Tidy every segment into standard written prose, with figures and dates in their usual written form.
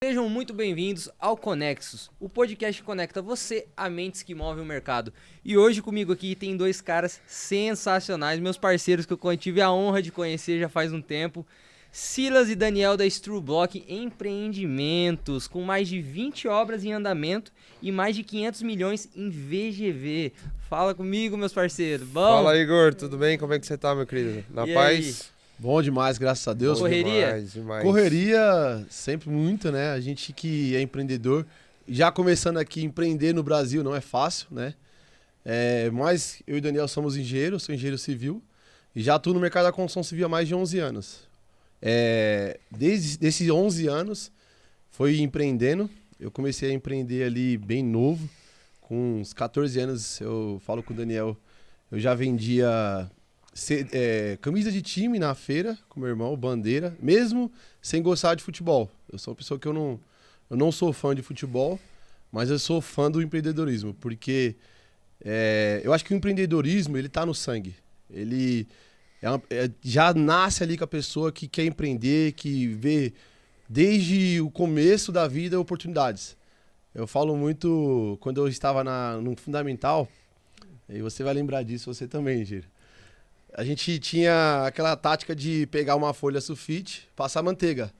Sejam muito bem-vindos ao Conexos, o podcast que conecta você a mentes que movem o mercado. E hoje comigo aqui tem dois caras sensacionais, meus parceiros que eu tive a honra de conhecer já faz um tempo. Silas e Daniel da Strublock Empreendimentos, com mais de 20 obras em andamento e mais de 500 milhões em VGV. Fala comigo, meus parceiros. Bom? Fala, Igor. Tudo bem? Como é que você tá, meu querido? Na E paz? aí? Bom demais, graças a Deus. Correria? Demais. Correria, sempre muito, né? A gente que é empreendedor, já começando aqui, empreender no Brasil não é fácil, né? Mas eu e o Daniel somos engenheiros, sou engenheiro civil e já atuo no mercado da construção civil há mais de 11 anos. Desde esses 11 anos, foi empreendendo. Eu comecei a empreender ali bem novo, com uns 14 anos, eu falo com o Daniel, eu já vendia camisa de time na feira com meu irmão, bandeira, mesmo sem gostar de futebol. Eu sou uma pessoa que eu não sou fã de futebol, mas eu sou fã do empreendedorismo, porque eu acho que o empreendedorismo, ele tá no sangue. Ele já nasce ali com a pessoa que quer empreender, que vê desde o começo da vida oportunidades. Eu falo muito, quando eu estava no Fundamental, e você vai lembrar disso, você também, Giro. A gente tinha aquela tática de pegar uma folha sulfite, passar manteiga.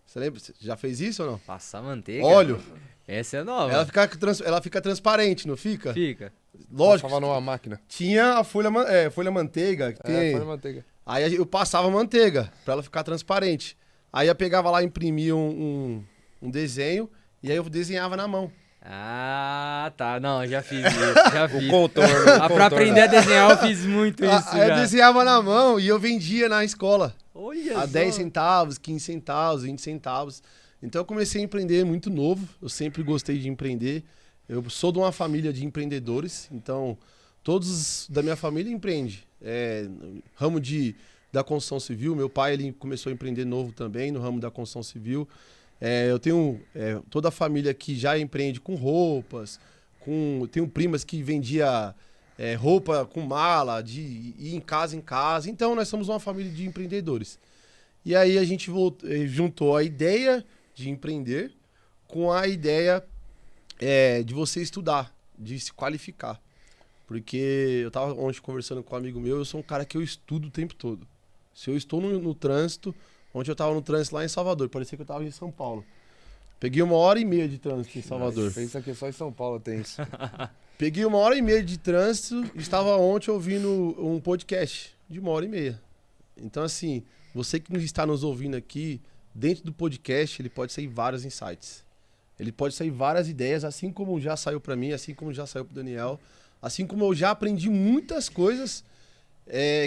Você lembra? Você já fez isso ou não? Passar manteiga? Óleo. Essa é nova. Ela fica transparente, não fica? Fica. Lógico. Passava numa máquina. Tinha a folha manteiga. Folha de manteiga. Aí eu passava manteiga pra ela ficar transparente. Aí eu pegava lá, imprimia um desenho e aí eu desenhava na mão. Ah, tá. Não, já fiz isso. Já fiz. O contorno. Pra aprender a desenhar, eu fiz muito isso Aí eu já. desenhava na mão e eu vendia na escola. Olha A só. 10 centavos, 15 centavos, 20 centavos. Então eu comecei a empreender muito novo. Eu sempre gostei de empreender. Eu sou de uma família de empreendedores. Então todos da minha família empreendem. Ramo da construção civil. Meu pai ele começou a empreender novo também no ramo da construção civil. Eu tenho toda a família que já empreende com roupas. Tenho primas que vendia roupa com mala, de ir em casa. Então, nós somos uma família de empreendedores. E aí a gente juntou a ideia de empreender com a ideia de você estudar, de se qualificar. Porque eu estava ontem conversando com um amigo meu, eu sou um cara que eu estudo o tempo todo. Se eu estou no trânsito, ontem eu estava no trânsito lá em Salvador, parecia que eu estava em São Paulo. Peguei 1h30 de trânsito em Salvador. Pensa que só em São Paulo tem isso. Peguei 1h30 de trânsito e estava ontem ouvindo um podcast de 1h30. Então, assim, você que está nos ouvindo aqui, dentro do podcast, ele pode sair vários insights. Ele pode sair várias ideias, assim como já saiu para mim, assim como já saiu para o Daniel, assim como eu já aprendi muitas coisas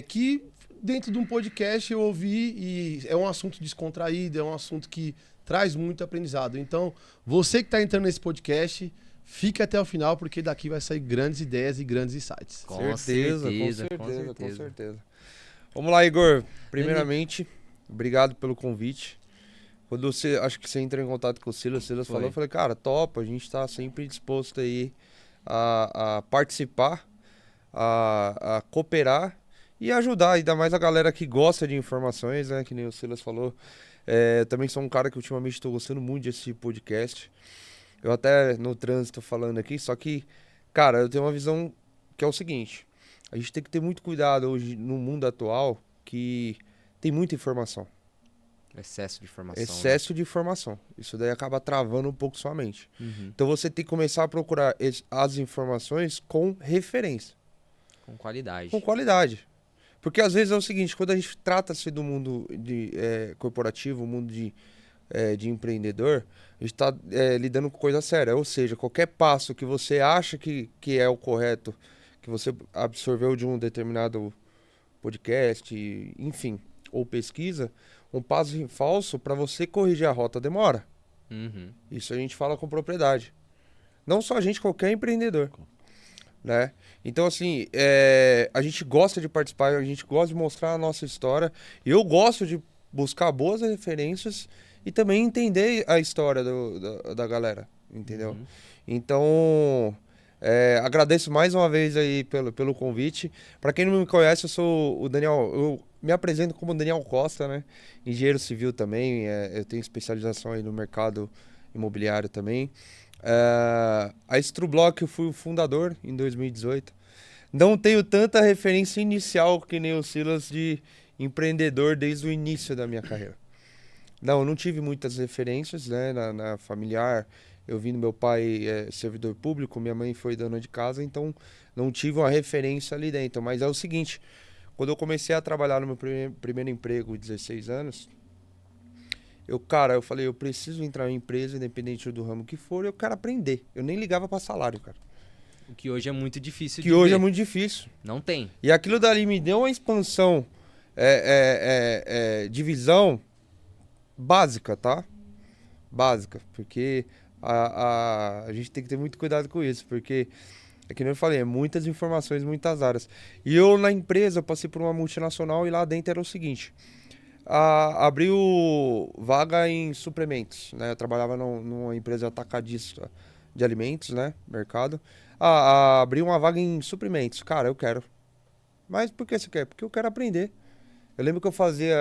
que dentro de um podcast eu ouvi e é um assunto descontraído, é um assunto que traz muito aprendizado. Então, você que está entrando nesse podcast, fique até o final, porque daqui vai sair grandes ideias e grandes insights. Com certeza. Vamos lá, Igor. Primeiramente, obrigado pelo convite. Quando acho que você entrou em contato com o Silas falou, eu falei, cara, topa, a gente tá sempre disposto aí a participar, a cooperar e ajudar, ainda mais a galera que gosta de informações, né, que nem o Silas falou. Também sou um cara que ultimamente estou gostando muito desse podcast. Eu até no trânsito falando aqui, só que, cara, eu tenho uma visão que é o seguinte, a gente tem que ter muito cuidado hoje no mundo atual, que tem muita informação. Excesso de informação. Excesso de informação. Isso daí acaba travando um pouco sua mente. Uhum. Então você tem que começar a procurar as informações com referência. Com qualidade. Com qualidade. Porque às vezes é o seguinte, quando a gente trata-se do mundo corporativo, o mundo de empreendedor, a gente está lidando com coisa séria. Ou seja, qualquer passo que você acha que é o correto, que você absorveu de um determinado podcast, enfim, ou pesquisa, um passo falso para você corrigir a rota demora. Uhum. Isso a gente fala com propriedade. Não só a gente, qualquer empreendedor. Né? Então, assim, a gente gosta de participar, a gente gosta de mostrar a nossa história. Eu gosto de buscar boas referências e também entender a história da galera, entendeu? Uhum. Então, agradeço mais uma vez aí pelo convite. Para quem não me conhece, eu sou o Daniel, eu me apresento como Daniel Costa, né? Engenheiro civil também, eu tenho especialização aí no mercado imobiliário também. A Strublock eu fui o fundador em 2018. Não tenho tanta referência inicial que nem o Silas de empreendedor desde o início da minha carreira. Não tive muitas referências, né, na familiar. Eu vi no meu pai servidor público, minha mãe foi dona de casa, então não tive uma referência ali dentro. Mas é o seguinte, quando eu comecei a trabalhar no meu primeiro emprego, 16 anos, eu falei, eu preciso entrar em empresa, independente do ramo que for, eu quero aprender. Eu nem ligava para salário, cara. O que hoje é muito difícil Que hoje é muito difícil. Não tem. E aquilo dali me deu uma expansão de visão básica, tá? Básica, porque a gente tem que ter muito cuidado com isso, porque é que nem eu falei, é muitas informações, muitas áreas. E eu na empresa, eu passei por uma multinacional e lá dentro era o seguinte, abriu vaga em suplementos, né? Eu trabalhava numa empresa atacadista de alimentos, né? Mercado. Abriu uma vaga em suprimentos. Cara, eu quero. Mas por que você quer? Porque eu quero aprender. Eu lembro que eu fazia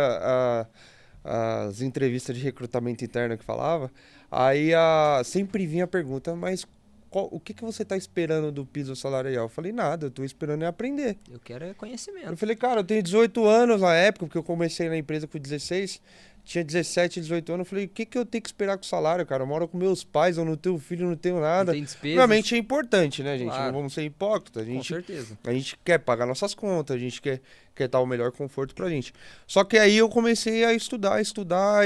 as entrevistas de recrutamento interno que falava, aí sempre vinha a pergunta, mas o que você está esperando do piso salarial? Eu falei, nada, eu estou esperando aprender. Eu quero conhecimento. Eu falei, cara, eu tenho 18 anos na época, porque eu comecei na empresa com 16, tinha 17, 18 anos, eu falei, o que eu tenho que esperar com o salário, cara? Eu moro com meus pais, eu não tenho filho, eu não tenho nada. Não tem despesas. Realmente é importante, né, gente? Claro. Não vamos ser hipócritas. Com certeza. A gente quer pagar nossas contas, a gente quer dar o melhor conforto pra gente. Só que aí eu comecei a estudar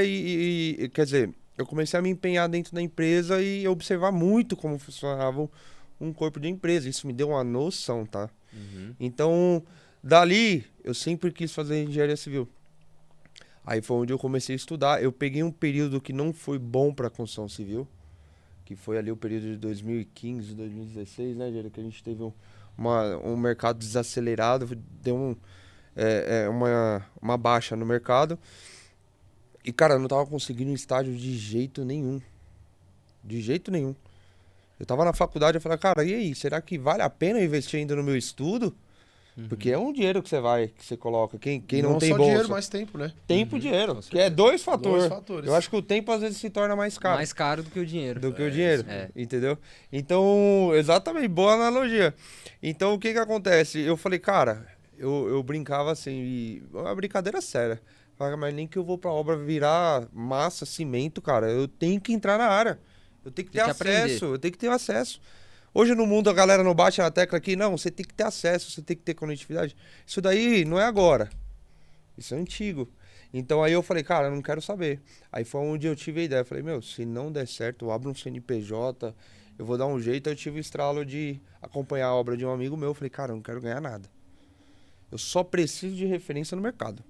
e quer dizer, eu comecei a me empenhar dentro da empresa e observar muito como funcionava um corpo de empresa. Isso me deu uma noção, tá? Uhum. Então, dali, eu sempre quis fazer engenharia civil. Aí foi onde eu comecei a estudar. Eu peguei um período que não foi bom para construção civil, que foi ali o período de 2015, 2016, né, Gera? Que a gente teve um mercado desacelerado, deu uma baixa no mercado. E, cara, eu não tava conseguindo um estágio de jeito nenhum. De jeito nenhum. Eu tava na faculdade, eu falei, cara, e aí? Será que vale a pena investir ainda no meu estudo? Porque é um dinheiro que você coloca. Quem não tem só bolsa. dinheiro, mas tempo, né? Tempo e dinheiro. Que é dois fatores. fatores. Eu acho que o tempo às vezes se torna mais caro. Mais caro do que o dinheiro. Entendeu? Então, exatamente, boa analogia. Então, o que acontece? Eu falei, cara, eu brincava assim, uma brincadeira séria. Falei, mas nem que eu vou pra obra virar massa, cimento, cara, eu tenho que entrar na área. Eu tenho que ter acesso, eu tenho que ter acesso. Hoje no mundo a galera não bate na tecla aqui, não, você tem que ter acesso, você tem que ter conectividade. Isso daí não é agora, isso é antigo. Então aí eu falei, cara, eu não quero saber. Aí foi onde eu tive a ideia, eu falei, meu, se não der certo, eu abro um CNPJ, eu vou dar um jeito. Eu tive o estralo de acompanhar a obra de um amigo meu, eu falei, cara, eu não quero ganhar nada. Eu só preciso de referência no mercado.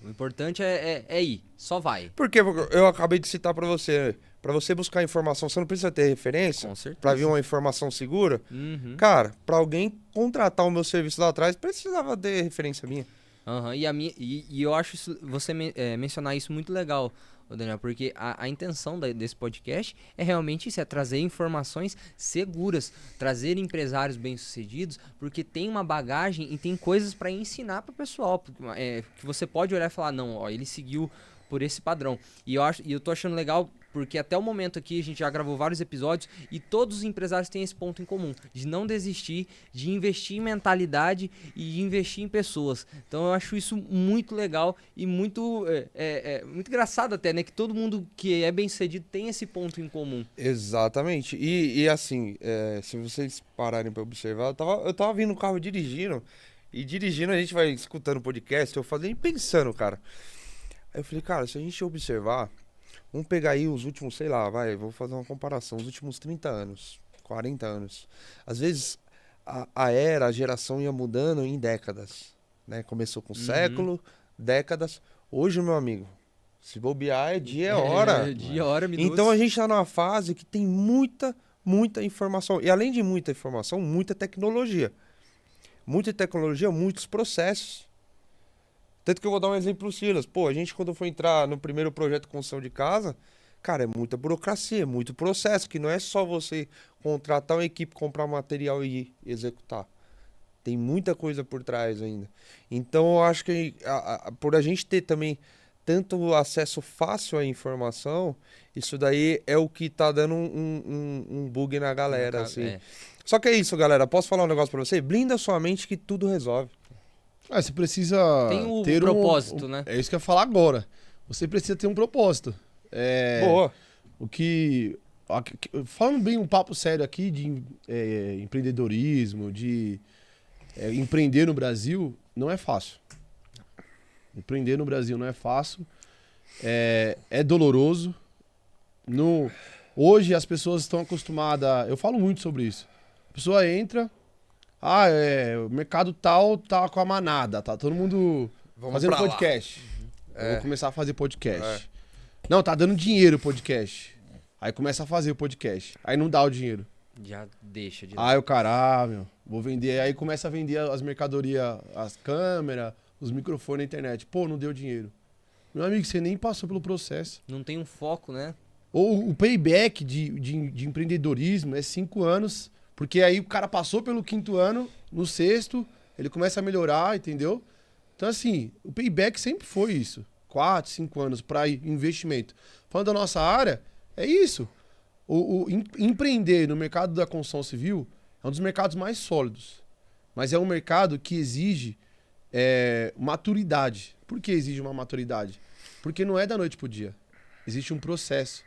O importante é ir, só vai. Porque eu acabei de citar pra você buscar informação, você não precisa ter referência. Com certeza. Pra vir uma informação segura. Uhum. Cara, pra alguém contratar o meu serviço lá atrás, precisava ter referência minha. Uhum. E eu acho você mencionar isso muito legal, Daniel, porque a intenção desse podcast é realmente isso, é trazer informações seguras, trazer empresários bem-sucedidos, porque tem uma bagagem e tem coisas para ensinar para o pessoal, que você pode olhar e falar, não, ó, ele seguiu por esse padrão. E eu tô achando legal porque até o momento aqui a gente já gravou vários episódios e todos os empresários têm esse ponto em comum, de não desistir, de investir em mentalidade e de investir em pessoas. Então eu acho isso muito legal e muito engraçado até, né? Que todo mundo que é bem-sucedido tem esse ponto em comum. Exatamente. E assim, se vocês pararem para observar, eu tava vindo no carro dirigindo, e dirigindo a gente vai escutando podcast, eu falei pensando, cara. Aí eu falei, cara, se a gente observar, vamos pegar aí os últimos, sei lá, vou fazer uma comparação, os últimos 30 anos, 40 anos. Às vezes a geração ia mudando em décadas, né? Começou com século, décadas. Hoje, meu amigo, se bobear é dia, é hora. Dia, hora, minutos. Então a gente tá numa fase que tem muita informação. E além de muita informação, muita tecnologia. Muita tecnologia, muitos processos. Tanto que eu vou dar um exemplo, Silas. Pô, a gente quando foi entrar no primeiro projeto de construção de casa, cara, é muita burocracia, muito processo, que não é só você contratar uma equipe, comprar material e executar. Tem muita coisa por trás ainda. Então, eu acho que por a gente ter também tanto acesso fácil à informação, isso daí é o que tá dando um bug na galera, assim. Só que é isso, galera. Posso falar um negócio pra você? Blinda sua mente que tudo resolve. Você precisa Tem ter propósito, né? É isso que eu ia falar agora. Você precisa ter um propósito. Boa. Falando bem um papo sério aqui de empreendedorismo, de empreender no Brasil, não é fácil. Empreender no Brasil não é fácil. É doloroso. Hoje as pessoas estão acostumadas... Eu falo muito sobre isso. A pessoa entra... o mercado tal tá com a manada, tá todo mundo fazendo podcast. Eu vou começar a fazer podcast. Não, tá dando dinheiro o podcast. Aí começa a fazer o podcast. Aí não dá o dinheiro. Já deixa de Aí o cara, vou vender. Aí começa a vender as mercadorias, as câmeras, os microfones na internet. Pô, não deu dinheiro. Meu amigo, você nem passou pelo processo. Não tem um foco, né? Ou o payback de empreendedorismo é 5 anos, porque aí o cara passou pelo 5º ano, no 6º, ele começa a melhorar, entendeu? Então, assim, o payback sempre foi isso. 4, 5 anos para investimento. Falando da nossa área, é isso. Empreender no mercado da construção civil é um dos mercados mais sólidos. Mas é um mercado que exige maturidade. Por que exige uma maturidade? Porque não é da noite pro dia. Existe um processo.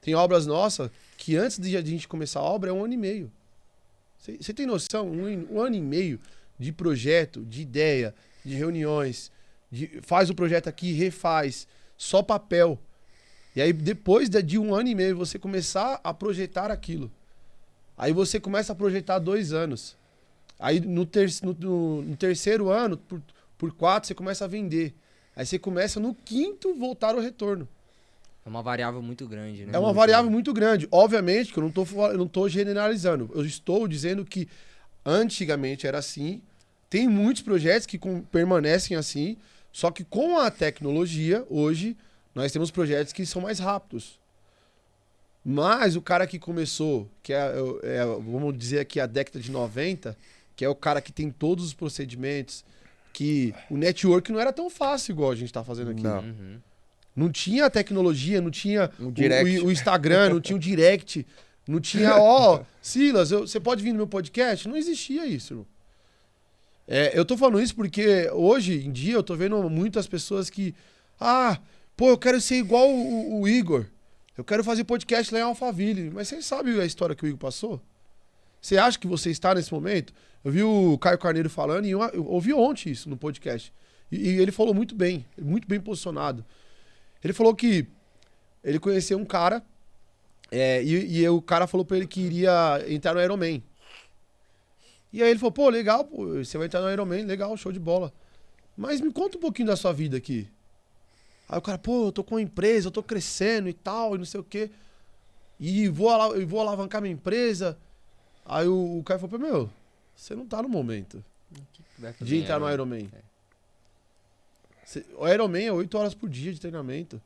Tem obras nossas que antes de a gente começar a obra é 1 ano e meio. Você tem noção? Um ano e meio de projeto, de ideia, de reuniões, faz o projeto aqui, refaz, só papel. E aí depois de 1 ano e meio você começar a projetar aquilo. Aí você começa a projetar 2 anos. Aí no terceiro ano, por 4, você começa a vender. Aí você começa no 5º voltar ao retorno. É uma variável muito grande, né? É uma variável muito grande. Obviamente que eu não tô generalizando. Eu estou dizendo que antigamente era assim. Tem muitos projetos que permanecem assim. Só que com a tecnologia, hoje, nós temos projetos que são mais rápidos. Mas o cara que começou, que vamos dizer aqui, a década de 90, que é o cara que tem todos os procedimentos, que o network não era tão fácil igual a gente está fazendo aqui. Não. Uhum. Não tinha tecnologia, não tinha direct. o Instagram, não tinha o direct, não tinha, Silas, você pode vir no meu podcast? Não existia isso, irmão. Eu tô falando isso porque hoje em dia eu tô vendo muitas pessoas que, eu quero ser igual o Igor. Eu quero fazer podcast lá em Alphaville. Mas você sabe a história que o Igor passou? Você acha que você está nesse momento? Eu vi o Caio Carneiro falando e eu ouvi ontem isso no podcast. E ele falou muito bem posicionado. Ele falou que ele conheceu um cara e o cara falou pra ele que iria entrar no Iron Man. E aí ele falou, pô, legal, você vai entrar no Iron Man, legal, show de bola. Mas me conta um pouquinho da sua vida aqui. Aí o cara, eu tô com uma empresa, eu tô crescendo e tal, e não sei o quê. E vou alavancar minha empresa. Aí o cara falou, você não tá no momento de entrar no Iron Man. O Iron Man é 8 horas por dia de treinamento.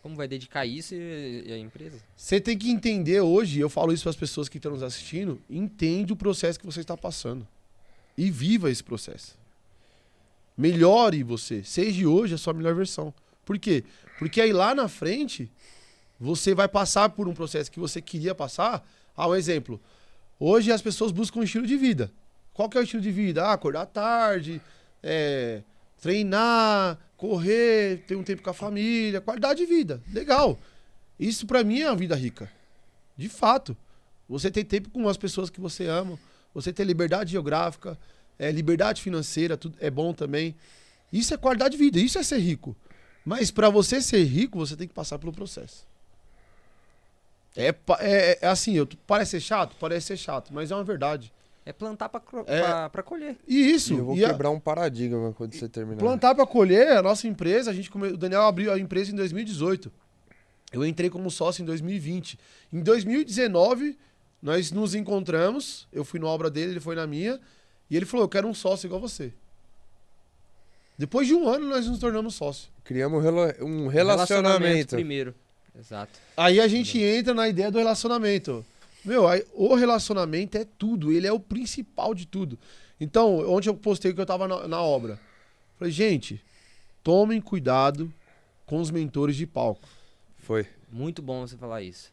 Como vai dedicar isso e a empresa? Você tem que entender hoje, eu falo isso para as pessoas que estão nos assistindo, entende o processo que você está passando. E viva esse processo. Melhore você. Seja hoje a sua melhor versão. Por quê? Porque aí lá na frente, você vai passar por um processo que você queria passar. Um exemplo. Hoje as pessoas buscam um estilo de vida. Qual que é o estilo de vida? Acordar tarde, treinar, correr, ter um tempo com a família, qualidade de vida. Legal. Isso pra mim é uma vida rica. De fato. Você tem tempo com as pessoas que você ama, você tem liberdade geográfica, liberdade financeira, tudo é bom também. Isso é qualidade de vida, isso é ser rico. Mas pra você ser rico, você tem que passar pelo processo. Assim, parece ser chato? Parece ser chato, mas é uma verdade. É plantar pra colher. E isso. E eu vou quebrar um paradigma quando você terminar. Plantar pra colher, a nossa empresa, o Daniel abriu a empresa em 2018. Eu entrei como sócio em 2020. Em 2019, nós nos encontramos, eu fui na obra dele, ele foi na minha, e ele falou, eu quero um sócio igual você. Depois de 1 ano, nós nos tornamos sócios. Criamos um relacionamento. Primeiro. Exato. Aí a gente entra na ideia do relacionamento. O relacionamento é tudo, ele é o principal de tudo. Então, ontem eu postei que eu tava na obra. Falei, gente, tomem cuidado com os mentores de palco. Foi. Muito bom você falar isso.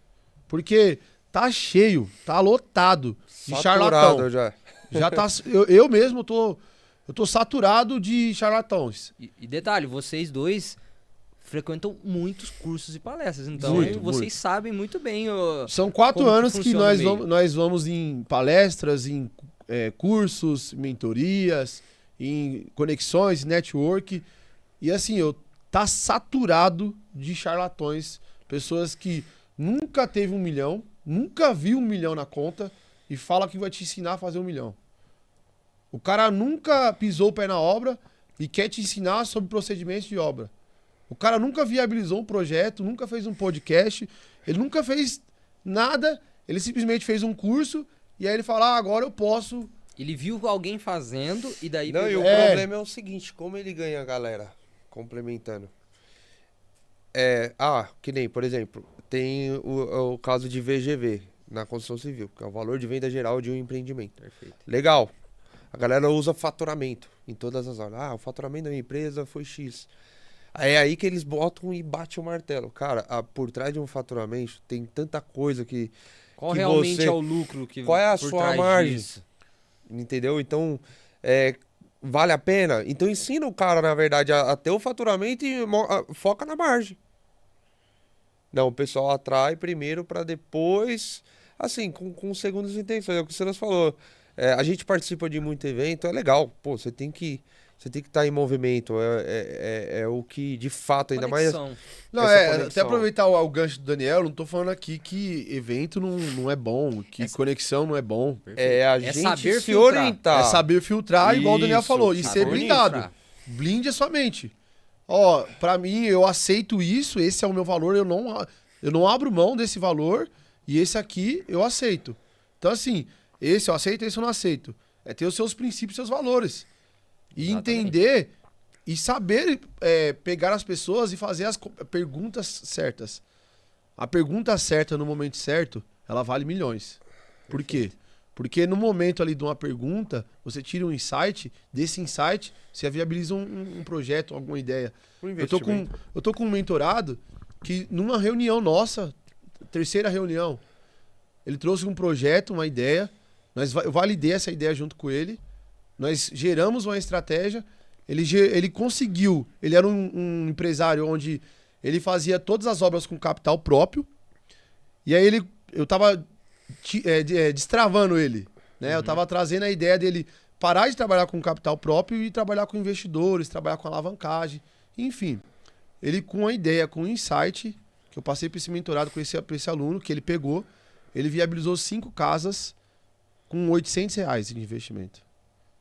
Porque tá cheio, tá lotado de Saturado charlatão. já. Já tá, eu mesmo eu tô saturado de charlatões. E detalhe, vocês dois frequentam muitos cursos e palestras, então Muito, vocês muito. sabem muito bem São 4 como que anos que funciona o meio. nós vamos em palestras, em cursos, mentorias, em conexões, network. E assim, eu tá saturado de charlatões, pessoas que nunca teve 1 milhão, nunca viu 1 milhão na conta e fala que vai te ensinar a fazer 1 milhão. O cara nunca pisou o pé na obra e quer te ensinar sobre procedimentos de obra. O cara nunca viabilizou um projeto, nunca fez um podcast, ele nunca fez nada, ele simplesmente fez um curso e aí ele fala, agora eu posso. Ele viu alguém fazendo e daí... Não, e o É. problema é o seguinte, como ele ganha a galera, complementando. Que nem, por exemplo, tem o caso de VGV na construção civil, que é o valor de venda geral de um empreendimento. Perfeito. Legal. A galera usa faturamento em todas as horas. O faturamento da minha empresa foi X. É aí que eles botam e batem o martelo. Cara, por trás de um faturamento tem tanta coisa que... Qual que realmente você- é o lucro que Qual é a por sua trás margem? disso? Entendeu? Então, vale a pena? Então ensina o cara, na verdade, a ter o faturamento e foca na margem. Não, o pessoal atrai primeiro para depois, assim, com segundas intenções. É o que o Silas falou. A gente participa de muito evento, é legal. Pô, você tem que estar em movimento. É o que, de fato, ainda mais... Conexão. Não, Essa até conexão. aproveitar o gancho do Daniel, não tô falando aqui que evento não é bom, que conexão não é bom. É a É gente saber se filtrar. orientar. É saber filtrar, igual o Daniel Isso, falou, e saber ser blindado. filtrar. Blinde a sua mente. Ó, pra mim, eu aceito isso, esse é o meu valor, eu não abro mão desse valor, e esse aqui eu aceito. Então, assim, esse eu aceito, esse eu não aceito. É ter os seus princípios, seus valores. E Exatamente. entender e saber pegar as pessoas e fazer as perguntas certas. A pergunta certa no momento certo, ela vale milhões. Por quê? Porque no momento ali de uma pergunta, você tira um insight, desse insight, você viabiliza um projeto, alguma ideia. Um Eu tô com um mentorado que numa reunião nossa, 3ª reunião, ele trouxe um projeto, uma ideia, eu validei essa ideia junto com ele, nós geramos uma estratégia, ele conseguiu, ele era um empresário onde ele fazia todas as obras com capital próprio, e aí eu tava destravando ele, né? Eu tava trazendo a ideia dele parar de trabalhar com capital próprio e trabalhar com investidores, trabalhar com alavancagem, enfim. Ele com a ideia, com um insight, que eu passei para esse mentorado, pra esse aluno, que ele pegou, ele viabilizou 5 casas com R$800 de investimento.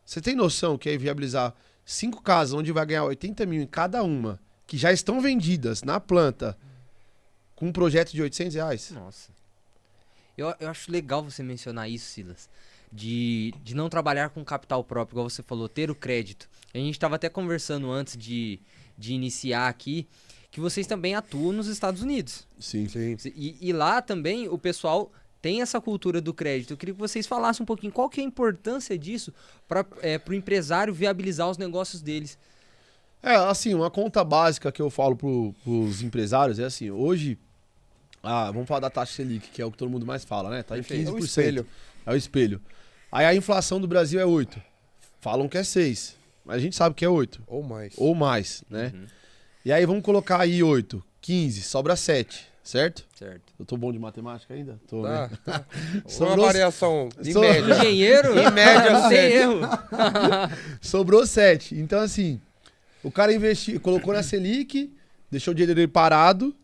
Você tem noção que é viabilizar 5 casas, onde vai ganhar 80 mil em cada uma, que já estão vendidas na planta, com um projeto de R$800? Nossa. Eu acho legal você mencionar isso, Silas. De não trabalhar com capital próprio, igual você falou, ter o crédito. A gente estava até conversando antes de iniciar aqui, que vocês também atuam nos Estados Unidos. Sim. E lá também o pessoal tem essa cultura do crédito. Eu queria que vocês falassem um pouquinho qual que é a importância disso para o empresário viabilizar os negócios deles. Assim, uma conta básica que eu falo pros empresários é assim, hoje, vamos falar da taxa Selic, que é o que todo mundo mais fala, né? Tá em 15%. É o espelho. É o espelho. Aí a inflação do Brasil é 8%. Falam que é 6%, mas a gente sabe que é 8%. Ou mais. Ou mais, né? E aí vamos colocar aí 8, 15, sobra 7, certo? Certo. Eu tô bom de matemática ainda? Tô, né? Tá. Uma Sobrou- variação de so- média. Engenheiro? Em média, não tem sete. erro. Sobrou 7. Então, assim, o cara investiu, colocou na Selic, deixou o dinheiro dele parado,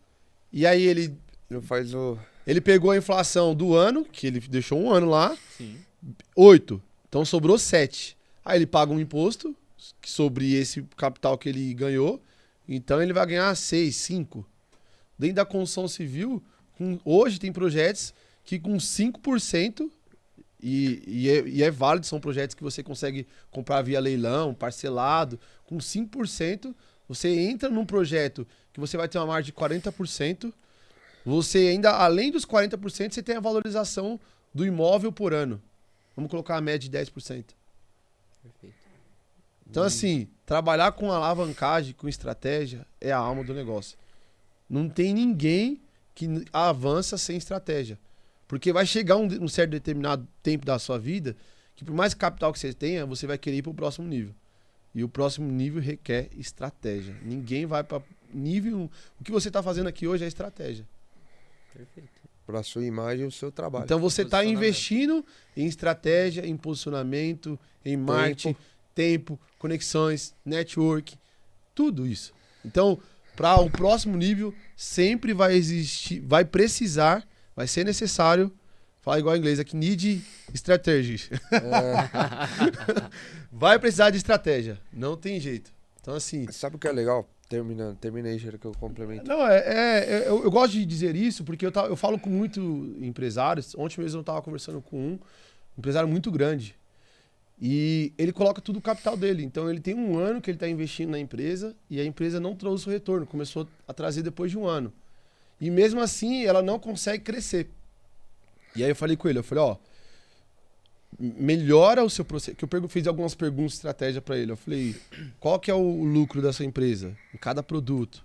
e aí ele Faz o... pegou a inflação do ano, que ele deixou um ano lá, Sim. 8. Então sobrou 7. Aí ele paga um imposto sobre esse capital que ele ganhou, então ele vai ganhar 6, 5. Dentro da construção civil, hoje tem projetos que com 5%, e é válido, são projetos que você consegue comprar via leilão, parcelado, com 5%, você entra num projeto que você vai ter uma margem de 40%, você ainda, além dos 40%, você tem a valorização do imóvel por ano. Vamos colocar a média de 10%. Perfeito. Então, assim, trabalhar com alavancagem, com estratégia, é a alma do negócio. Não tem ninguém que avança sem estratégia. Porque vai chegar um certo determinado tempo da sua vida que por mais capital que você tenha, você vai querer ir para o próximo nível. E o próximo nível requer estratégia. Ninguém vai para nível... O que você está fazendo aqui hoje é estratégia. Perfeito. Para sua imagem e o seu trabalho. Então você está investindo em estratégia, em posicionamento, em marketing, tempo, conexões, network, tudo isso. Então, para o próximo nível, sempre vai existir, vai precisar, vai ser necessário, fala igual em inglês aqui, need strategy. Vai precisar de estratégia, não tem jeito. Então, assim... Sabe o que é legal? Terminei, Gera, que eu complemento. Não, eu gosto de dizer isso porque eu falo com muito empresários. Ontem mesmo eu estava conversando com um empresário muito grande. E ele coloca tudo o capital dele. Então ele tem 1 ano que ele está investindo na empresa e a empresa não trouxe o retorno. Começou a trazer depois de 1 ano. E mesmo assim ela não consegue crescer. E aí eu falei com ele, ó, melhora o seu processo. Que eu fiz algumas perguntas de estratégia para ele. Eu falei, qual que é o lucro da sua empresa em cada produto?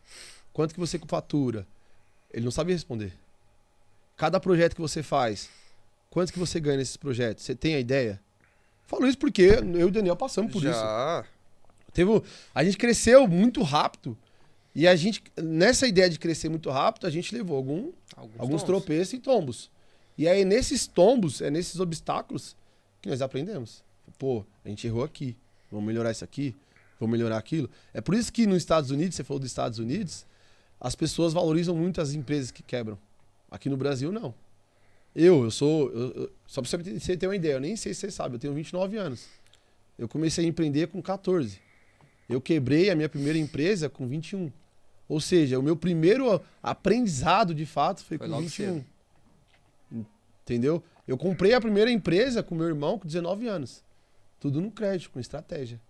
Quanto que você fatura? Ele não sabia responder. Cada projeto que você faz, quanto que você ganha nesses projetos? Você tem a ideia? Falo isso porque eu e o Daniel passamos por isso. A gente cresceu muito rápido e a gente, nessa ideia de crescer muito rápido, a gente levou alguns tropeços e tombos. E aí nesses tombos, nesses obstáculos que nós aprendemos. Pô, a gente errou aqui, vamos melhorar isso aqui, vamos melhorar aquilo. É por isso que nos Estados Unidos, você falou dos Estados Unidos, as pessoas valorizam muito as empresas que quebram. Aqui no Brasil, não. Só pra você ter uma ideia, eu nem sei se você sabe, eu tenho 29 anos. Eu comecei a empreender com 14. Eu quebrei a minha primeira empresa com 21. Ou seja, o meu primeiro aprendizado, de fato, foi com 21. Cedo. Entendeu? Eu comprei a primeira empresa com meu irmão com 19 anos. Tudo no crédito, com estratégia.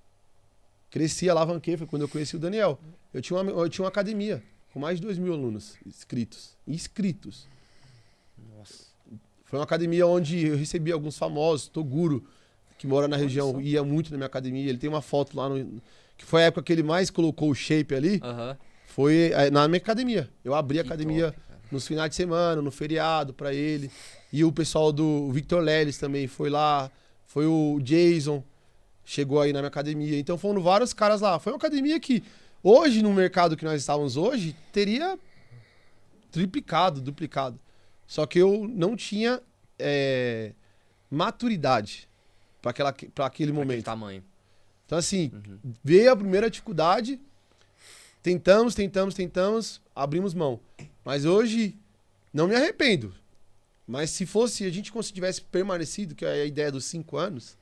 Cresci, alavanquei, foi quando eu conheci o Daniel. Eu tinha uma academia com mais de 2.000 alunos inscritos. Nossa. Foi uma academia onde eu recebi alguns famosos, Toguro, que mora na região, ia muito na minha academia. Ele tem uma foto lá, que foi a época que ele mais colocou o shape ali. Foi na minha academia. Eu abri a academia nos finais de semana, no feriado, pra ele. E o pessoal do Victor Leles também foi lá. Foi o Jason, chegou aí na minha academia. Então foram vários caras lá. Foi uma academia que, hoje, no mercado que nós estávamos hoje, teria triplicado, duplicado. Só que eu não tinha maturidade para aquele momento. Tamanho. Então, assim, veio a primeira dificuldade, tentamos, abrimos mão. Mas hoje, não me arrependo. Mas se a gente tivesse permanecido, que é a ideia dos 5 anos,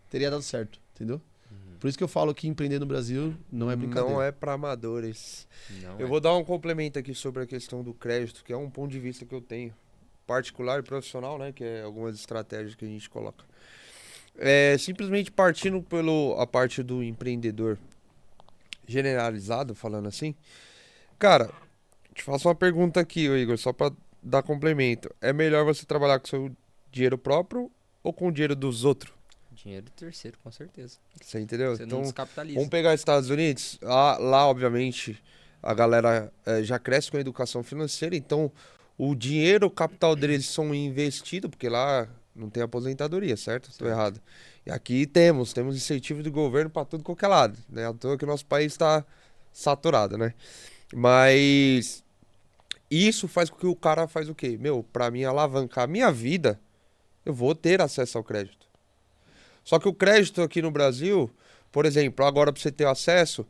teria dado certo, entendeu? Por isso que eu falo que empreender no Brasil não é brincadeira. Não é para amadores. Eu vou dar um complemento aqui sobre a questão do crédito, que é um ponto de vista que eu tenho, particular e profissional, né? Que é algumas estratégias que a gente coloca. Simplesmente partindo a parte do empreendedor generalizado, falando assim. Cara, te faço uma pergunta aqui, Igor, só para dar complemento. É melhor você trabalhar com seu dinheiro próprio ou com o dinheiro dos outros? Dinheiro do terceiro, com certeza. Você entendeu? Você então, não descapitaliza. Vamos pegar os Estados Unidos. Lá, obviamente, a galera já cresce com a educação financeira. Então, o dinheiro, o capital deles são investidos, porque lá não tem aposentadoria, certo? Estou errado. E aqui temos incentivo do governo para tudo qualquer lado, né? À toa que o nosso país está saturado, né? Mas isso faz com que o cara faz o quê? Para mim alavancar a minha vida, eu vou ter acesso ao crédito. Só que o crédito aqui no Brasil, por exemplo, agora para você ter acesso,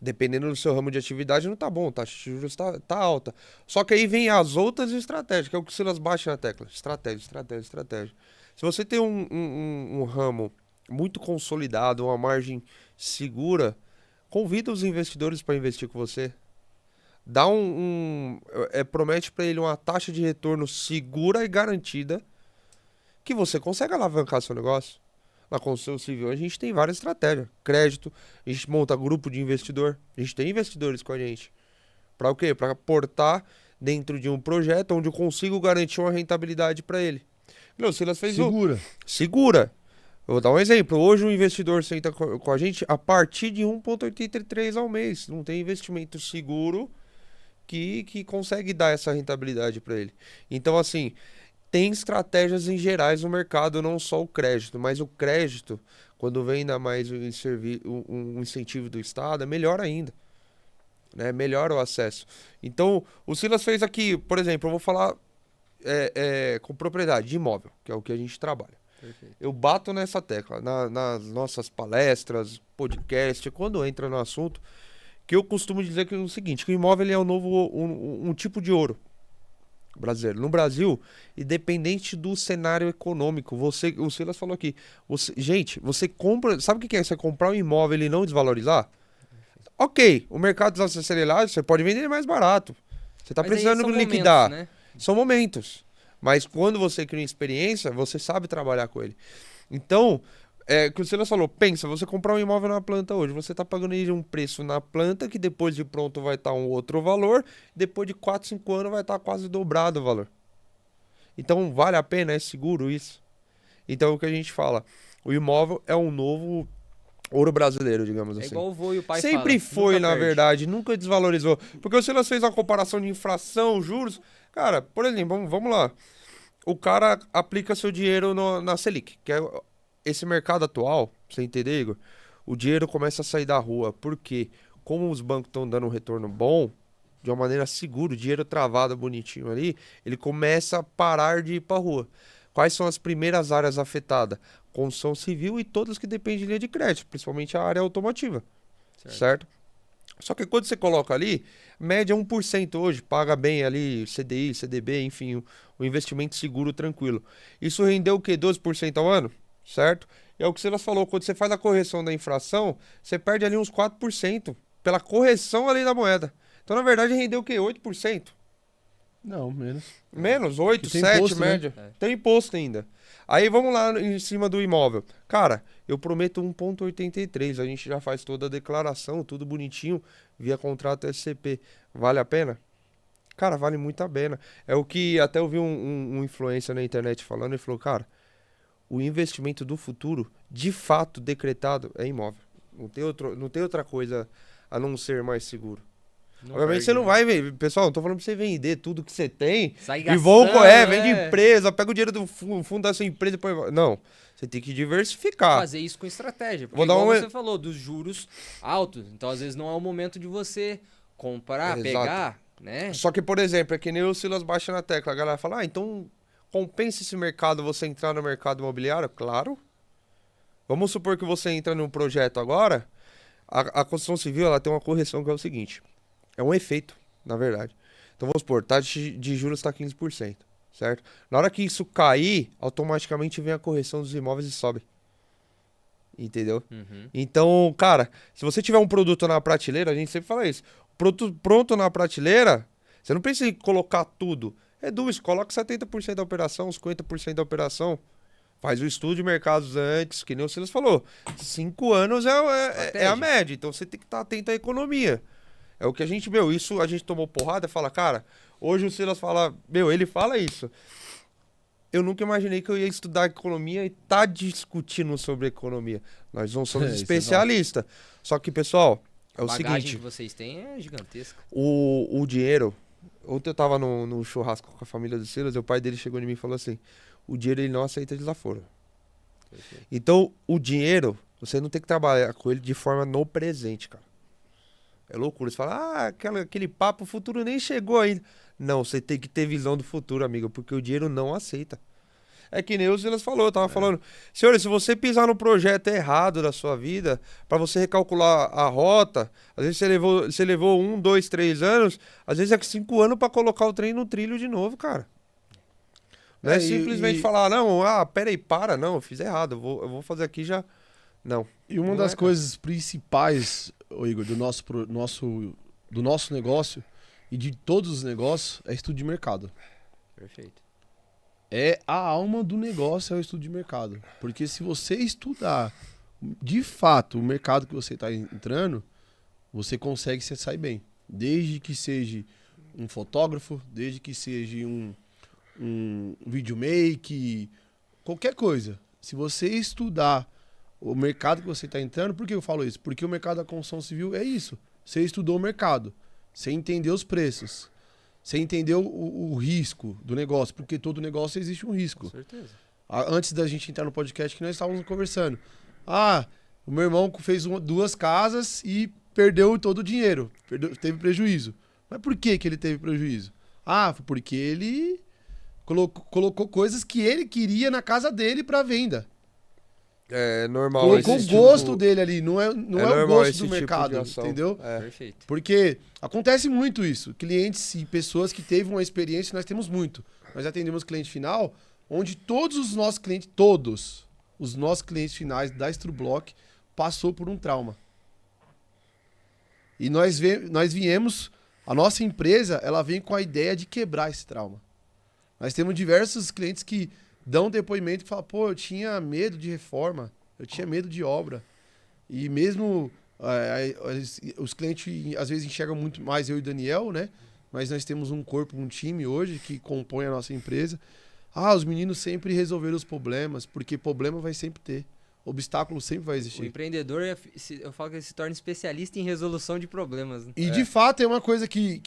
dependendo do seu ramo de atividade, não tá bom, tá? A taxa de juros tá alta. Só que aí vem as outras estratégias, que é o que o Silas baixa na tecla. Estratégia. Se você tem um ramo muito consolidado, uma margem segura, convida os investidores para investir com você. Dá promete para ele uma taxa de retorno segura e garantida que você consegue alavancar seu negócio. Na construção civil a gente tem várias estratégias. Crédito, a gente monta grupo de investidor. A gente tem investidores com a gente. Para o quê? Para aportar dentro de um projeto onde eu consigo garantir uma rentabilidade para ele. O Silas fez Segura. Eu vou dar um exemplo. Hoje um investidor senta com a gente a partir de 1,83 ao mês. Não tem investimento seguro que consegue dar essa rentabilidade para ele. Então, assim, tem estratégias em gerais no mercado, não só o crédito, mas o crédito, quando vem ainda mais um incentivo do Estado, é melhor ainda. Né? Melhora o acesso. Então, o Silas fez aqui, por exemplo, eu vou falar com propriedade de imóvel, que é o que a gente trabalha. Perfeito. Eu bato nessa tecla, nas nossas palestras, podcast, quando entra no assunto, que eu costumo dizer que é o seguinte, que o imóvel ele é um tipo de ouro brasileiro. No Brasil, independente do cenário econômico, o Silas falou aqui, gente, você compra, sabe o que é você comprar um imóvel e ele não desvalorizar? Ok, o mercado desacelerado, você pode vender ele mais barato. Você está precisando liquidar. Momentos, né? São momentos. Mas quando você cria experiência, você sabe trabalhar com ele. Então, que o Silas falou, pensa, você comprar um imóvel na planta hoje, você está pagando ele um preço na planta que depois de pronto vai estar um outro valor, depois de 4, 5 anos vai estar quase dobrado o valor. Então, vale a pena? É seguro isso? Então, o que a gente fala, o imóvel é um novo ouro brasileiro, digamos assim. É igual o vô e o pai Sempre fala, foi, nunca na perde. verdade, nunca desvalorizou. Porque o Silas fez uma comparação de inflação, juros. Cara, por exemplo, vamos lá. O cara aplica seu dinheiro na Selic, que é esse mercado atual, pra você entender, Igor, o dinheiro começa a sair da rua. Porque, como os bancos estão dando um retorno bom, de uma maneira segura, o dinheiro travado bonitinho ali, ele começa a parar de ir pra rua. Quais são as primeiras áreas afetadas? Construção civil e todas que dependem de linha de crédito, principalmente a área automotiva, certo? Só que quando você coloca ali, média 1% hoje, paga bem ali CDI, CDB, enfim, o investimento seguro, tranquilo. Isso rendeu o quê? 12% ao ano, certo? É o que você falou, quando você faz a correção da inflação, você perde ali uns 4% pela correção ali da moeda. Então, na verdade, rendeu o quê? 8%. Não, menos. Menos, 8, Que tem 7, imposto, né? média. Tem imposto ainda. Aí vamos lá em cima do imóvel. Cara, eu prometo 1,83. A gente já faz toda a declaração, tudo bonitinho, via contrato SCP. Vale a pena? Cara, vale muito a pena. É o que até eu vi um influencer na internet falando, ele falou, cara, o investimento do futuro, de fato decretado, é imóvel. Não tem outra coisa a não ser mais seguro. Obviamente você não vai ver, pessoal, não tô falando pra você vender tudo que você tem Sai e vão gastando, vende empresa, pega o dinheiro do fundo da sua empresa e põe... Não, você tem que diversificar. Fazer isso com estratégia. Porque Vou dar igual um- você falou, dos juros altos. Então, às vezes, não é o momento de você comprar, Exato. pegar, né? Só que, por exemplo, é que nem o Silas baixa na tecla, a galera fala, então compensa esse mercado você entrar no mercado imobiliário? Claro. Vamos supor que você entra num projeto agora, a construção civil ela tem uma correção que é o seguinte, é um efeito, na verdade. Então vamos supor, taxa de juros está 15%, certo? Na hora que isso cair, automaticamente vem a correção dos imóveis e sobe. Entendeu? Uhum. Então, cara, se você tiver um produto na prateleira, a gente sempre fala isso. Produto pronto na prateleira, você não precisa colocar tudo. Reduz, coloca 70% da operação, 50% da operação. Faz o estudo de mercados antes, que nem o Silas falou. 5 anos é a média, então você tem que estar atento à economia. É o que a gente, isso a gente tomou porrada e fala, cara, hoje o Silas fala, ele fala isso. Eu nunca imaginei que eu ia estudar economia e tá discutindo sobre economia. Nós não somos Isso é especialistas. Só que, pessoal, é o A bagagem seguinte, que vocês têm é gigantesca. o dinheiro... Ontem eu tava no churrasco com a família do Silas e o pai dele chegou em mim e falou assim, o dinheiro ele não aceita desaforo. Perfeito. Então, o dinheiro, você não tem que trabalhar com ele de forma no presente, cara. É loucura. Você fala, aquele papo, o futuro nem chegou ainda. Não, você tem que ter visão do futuro, amigo, porque o dinheiro não aceita. É que nem o Silas falou, eu tava falando, senhores, se você pisar no projeto errado da sua vida, pra você recalcular a rota, às vezes você levou 1, 2, 3 anos, às vezes é 5 anos pra colocar o trem no trilho de novo, cara. Não é simplesmente falar, não, peraí, não, eu fiz errado, eu vou fazer aqui já. Não. E uma Não das é, coisas principais, ô Igor, do nosso negócio e de todos os negócios é estudo de mercado. Perfeito. É a alma do negócio, é o estudo de mercado. Porque se você estudar de fato o mercado que você está entrando, você consegue se sair bem. Desde que seja um fotógrafo, desde que seja um videomaker, qualquer coisa. Se você estudar o mercado que você está entrando, por que eu falo isso? Porque o mercado da construção civil é isso. Você estudou o mercado. Você entender os preços. Você entender o risco do negócio, porque todo negócio existe um risco. Com certeza. Antes da gente entrar no podcast que nós estávamos conversando. O meu irmão fez 2 casas e perdeu todo o dinheiro. Teve prejuízo. Mas por que ele teve prejuízo? Foi porque ele colocou coisas que ele queria na casa dele para venda. É normal. Colocou o gosto dele ali, não é o gosto do mercado, entendeu? Perfeito. Porque acontece muito isso. Clientes e pessoas que teve uma experiência, nós temos muito. Nós atendemos cliente final, onde todos os nossos clientes finais da Instrublock passou por um trauma. E nós viemos, a nossa empresa, ela vem com a ideia de quebrar esse trauma. Nós temos diversos clientes que dão depoimento e falam, pô, eu tinha medo de reforma, eu tinha medo de obra. E mesmo os clientes às vezes enxergam muito mais eu e o Daniel, né? Mas nós temos um corpo, um time hoje que compõe a nossa empresa. Os meninos sempre resolveram os problemas, porque problema vai sempre ter. Obstáculo sempre vai existir. O empreendedor, eu falo que ele se torna especialista em resolução de problemas. Né? E de fato é uma coisa que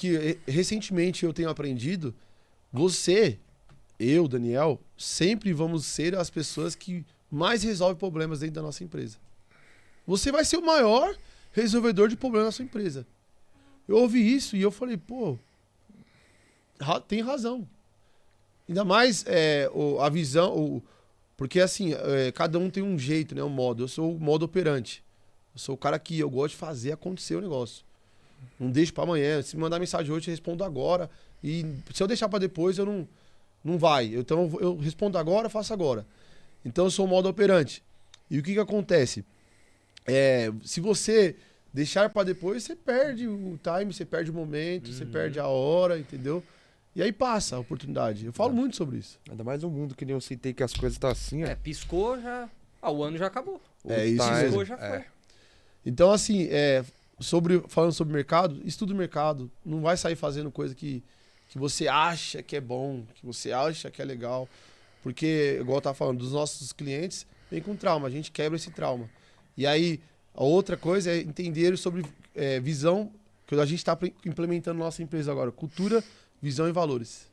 recentemente eu tenho aprendido. Eu, Daniel, sempre vamos ser as pessoas que mais resolvem problemas dentro da nossa empresa. Você vai ser o maior resolvedor de problemas da sua empresa. Eu ouvi isso e eu falei, pô, tem razão. Ainda mais a visão, porque assim, cada um tem um jeito, né, um modo. Eu sou o modo operante. Eu sou o cara que eu gosto de fazer acontecer o negócio. Não deixo para amanhã. Se me mandar mensagem hoje, eu respondo agora. E se eu deixar para depois, eu não vai. Então eu respondo agora, faço agora. Então eu sou o modo operante. E o que acontece? Se você deixar para depois, você perde o time, você perde o momento, você perde a hora, entendeu? E aí passa a oportunidade. Eu falo muito sobre isso. Ainda mais um mundo que nem eu citei que as coisas estão assim, Piscou, já... o ano já acabou. Isso Piscou, mesmo. já foi. Então, assim, falando sobre mercado, estuda o mercado. Não vai sair fazendo coisa que você acha que é bom, que você acha que é legal. Porque, igual eu tava falando, dos nossos clientes, vem com trauma. A gente quebra esse trauma. E aí, a outra coisa é entender sobre visão, que a gente está implementando na nossa empresa agora. Cultura, visão e valores.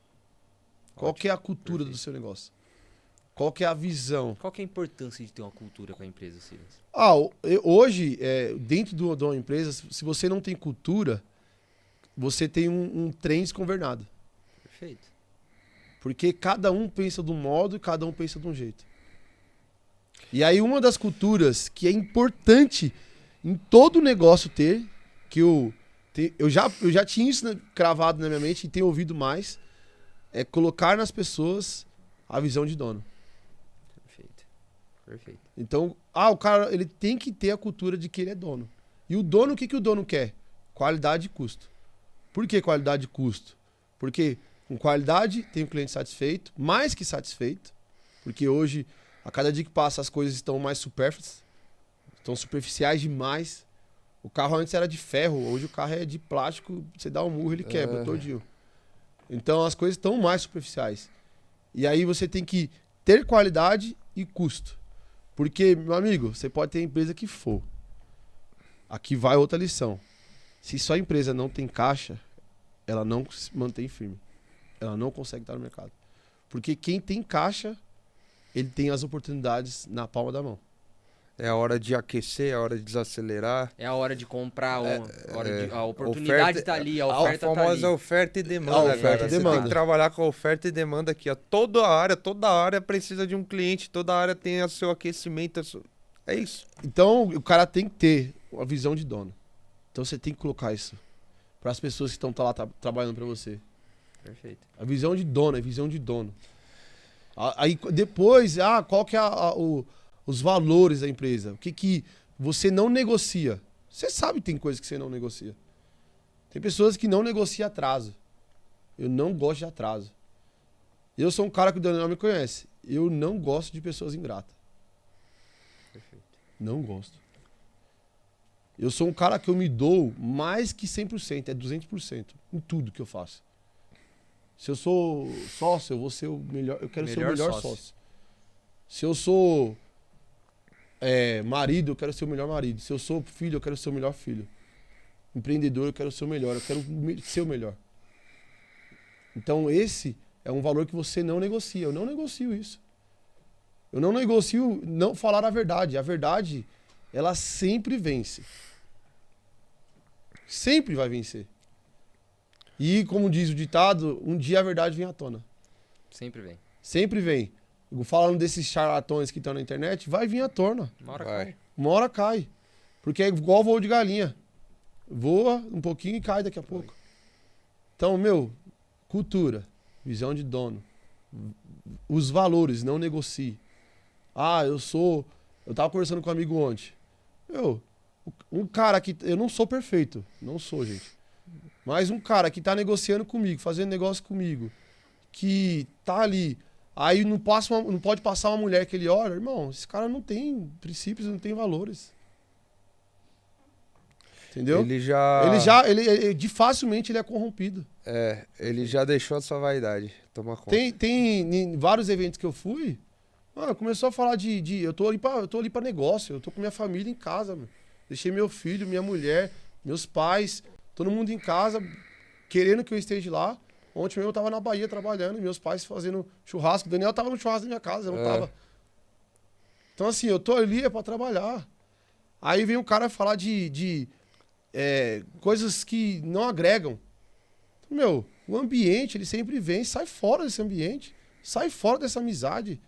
Qual que é a cultura do seu negócio? Qual que é a visão? Qual que é a importância de ter uma cultura para a empresa, Silas? Hoje, dentro de uma empresa, se você não tem cultura, você tem um trem desgovernado. Perfeito. Porque cada um pensa de um modo e cada um pensa de um jeito. E aí uma das culturas que é importante em todo negócio ter, que eu já tinha isso cravado na minha mente e tenho ouvido mais, é colocar nas pessoas a visão de dono. Perfeito. Então, o cara ele tem que ter a cultura de que ele é dono. E o dono, o que o dono quer? Qualidade e custo. Por que qualidade e custo? Porque com qualidade tem o cliente satisfeito, mais que satisfeito, porque hoje, a cada dia que passa, as coisas estão mais supérfluas, estão superficiais demais. O carro antes era de ferro, hoje o carro é de plástico, você dá um murro, ele quebra todinho. Então as coisas estão mais superficiais. E aí você tem que ter qualidade e custo. Porque, meu amigo, você pode ter a empresa que for. Aqui vai outra lição. Se sua empresa não tem caixa, ela não se mantém firme. Ela não consegue estar no mercado. Porque quem tem caixa, ele tem as oportunidades na palma da mão. É a hora de aquecer, é a hora de desacelerar. É a hora de comprar, a oportunidade está ali, a oferta está ali. A famosa oferta e demanda. Oferta e demanda. Você tem que trabalhar com a oferta e demanda aqui. Toda área precisa de um cliente, toda área tem o seu aquecimento. É isso. Então, o cara tem que ter uma visão de dono. Então, você tem que colocar isso para as pessoas que estão lá trabalhando para você. Perfeito. A visão de dono, é visão de dono. Aí, depois, qual que é os valores da empresa? O que você não negocia? Você sabe que tem coisas que você não negocia. Tem pessoas que não negociam atraso. Eu não gosto de atraso. Eu sou um cara que o Daniel me conhece. Eu não gosto de pessoas ingratas. Perfeito. Não gosto. Eu sou um cara que eu me dou mais que 100%, é 200% em tudo que eu faço. Se eu sou sócio, eu vou ser o melhor, eu quero ser o melhor sócio. Se eu sou marido, eu quero ser o melhor marido. Se eu sou filho, eu quero ser o melhor filho. empreendedor, eu quero ser o melhor, eu quero ser o melhor. Então esse é um valor que você não negocia. Eu não negocio isso. Eu não negocio não falar a verdade. A verdade, ela sempre vence. Sempre vai vencer. E como diz o ditado, um dia a verdade vem à tona. Sempre vem. Sempre vem. Falando desses charlatões que estão na internet, vai vir à tona. Uma hora Vai. cai. Uma hora cai. Porque é igual voo de galinha. Voa um pouquinho e cai daqui a pouco. Então, cultura, visão de dono. Os valores, não negocie. Eu tava conversando com um amigo ontem. Um cara que... Eu não sou perfeito. Não sou, gente. Mas um cara que tá negociando comigo, fazendo negócio comigo, que tá ali... Aí não pode passar uma mulher que ele olha, irmão, esse cara não tem princípios, não tem valores. Entendeu? Facilmente ele é corrompido. Ele já deixou a sua vaidade tomar conta. Tem em vários eventos que eu fui, começou a falar eu tô ali pra negócio, eu tô com minha família em casa, mano. Deixei meu filho, minha mulher, meus pais, todo mundo em casa, querendo que eu esteja lá. Ontem mesmo eu tava na Bahia trabalhando, meus pais fazendo churrasco. O Daniel tava no churrasco da minha casa, eu não tava. Então, assim, eu tô ali pra trabalhar. Aí vem um cara falar de coisas que não agregam. O ambiente, ele sempre vem, sai fora desse ambiente. Sai fora dessa amizade.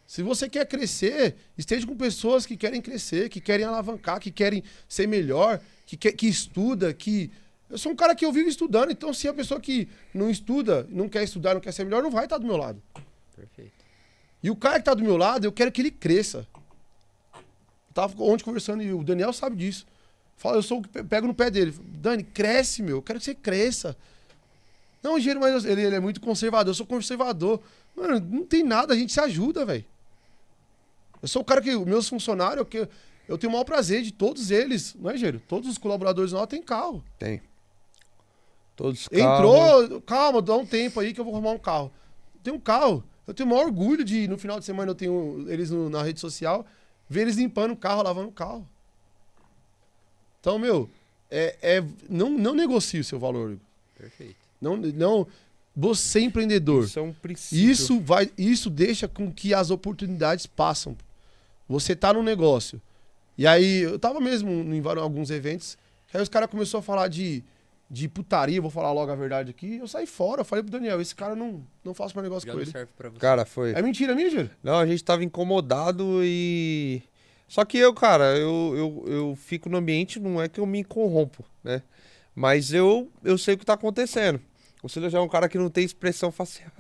Se você quer crescer, esteja com pessoas que querem crescer, que querem alavancar, que querem ser melhor, que estuda, que... Eu sou um cara que eu vivo estudando, então se a pessoa que não estuda, não quer estudar, não quer ser melhor, não vai estar do meu lado. Perfeito. E o cara que está do meu lado, eu quero que ele cresça. Eu tava ontem conversando e o Daniel sabe disso. Eu pego no pé dele. Dani, cresce, eu quero que você cresça. Não, engenheiro, mas ele é muito conservador, eu sou conservador. Mano, não tem nada, a gente se ajuda, velho. Eu sou o cara que, meus funcionários, eu tenho o maior prazer de todos eles, não é, engenheiro? Todos os colaboradores nossos têm carro. Tem. Todos Entrou, calma, dá um tempo aí que eu vou arrumar um carro. Tem um carro, eu tenho o maior orgulho de, no final de semana eu tenho eles na rede social, ver eles limpando o carro, lavando o carro. Então, não negocie o seu valor, Igor. Perfeito. Não, você é empreendedor. Isso é um princípio. Isso deixa com que as oportunidades passam. Você tá no negócio. E aí, eu tava mesmo em alguns eventos, aí os caras começaram a falar de putaria, vou falar logo a verdade aqui. Eu saí fora, eu falei pro Daniel, esse cara não faço mais negócio Já com não ele. serve pra você. Cara, foi. É mentira minha, Giro? Não, a gente tava incomodado e... Só que eu fico no ambiente, não é que eu me corrompo, né? Mas eu sei o que tá acontecendo. O Silas já é um cara que não tem expressão facial.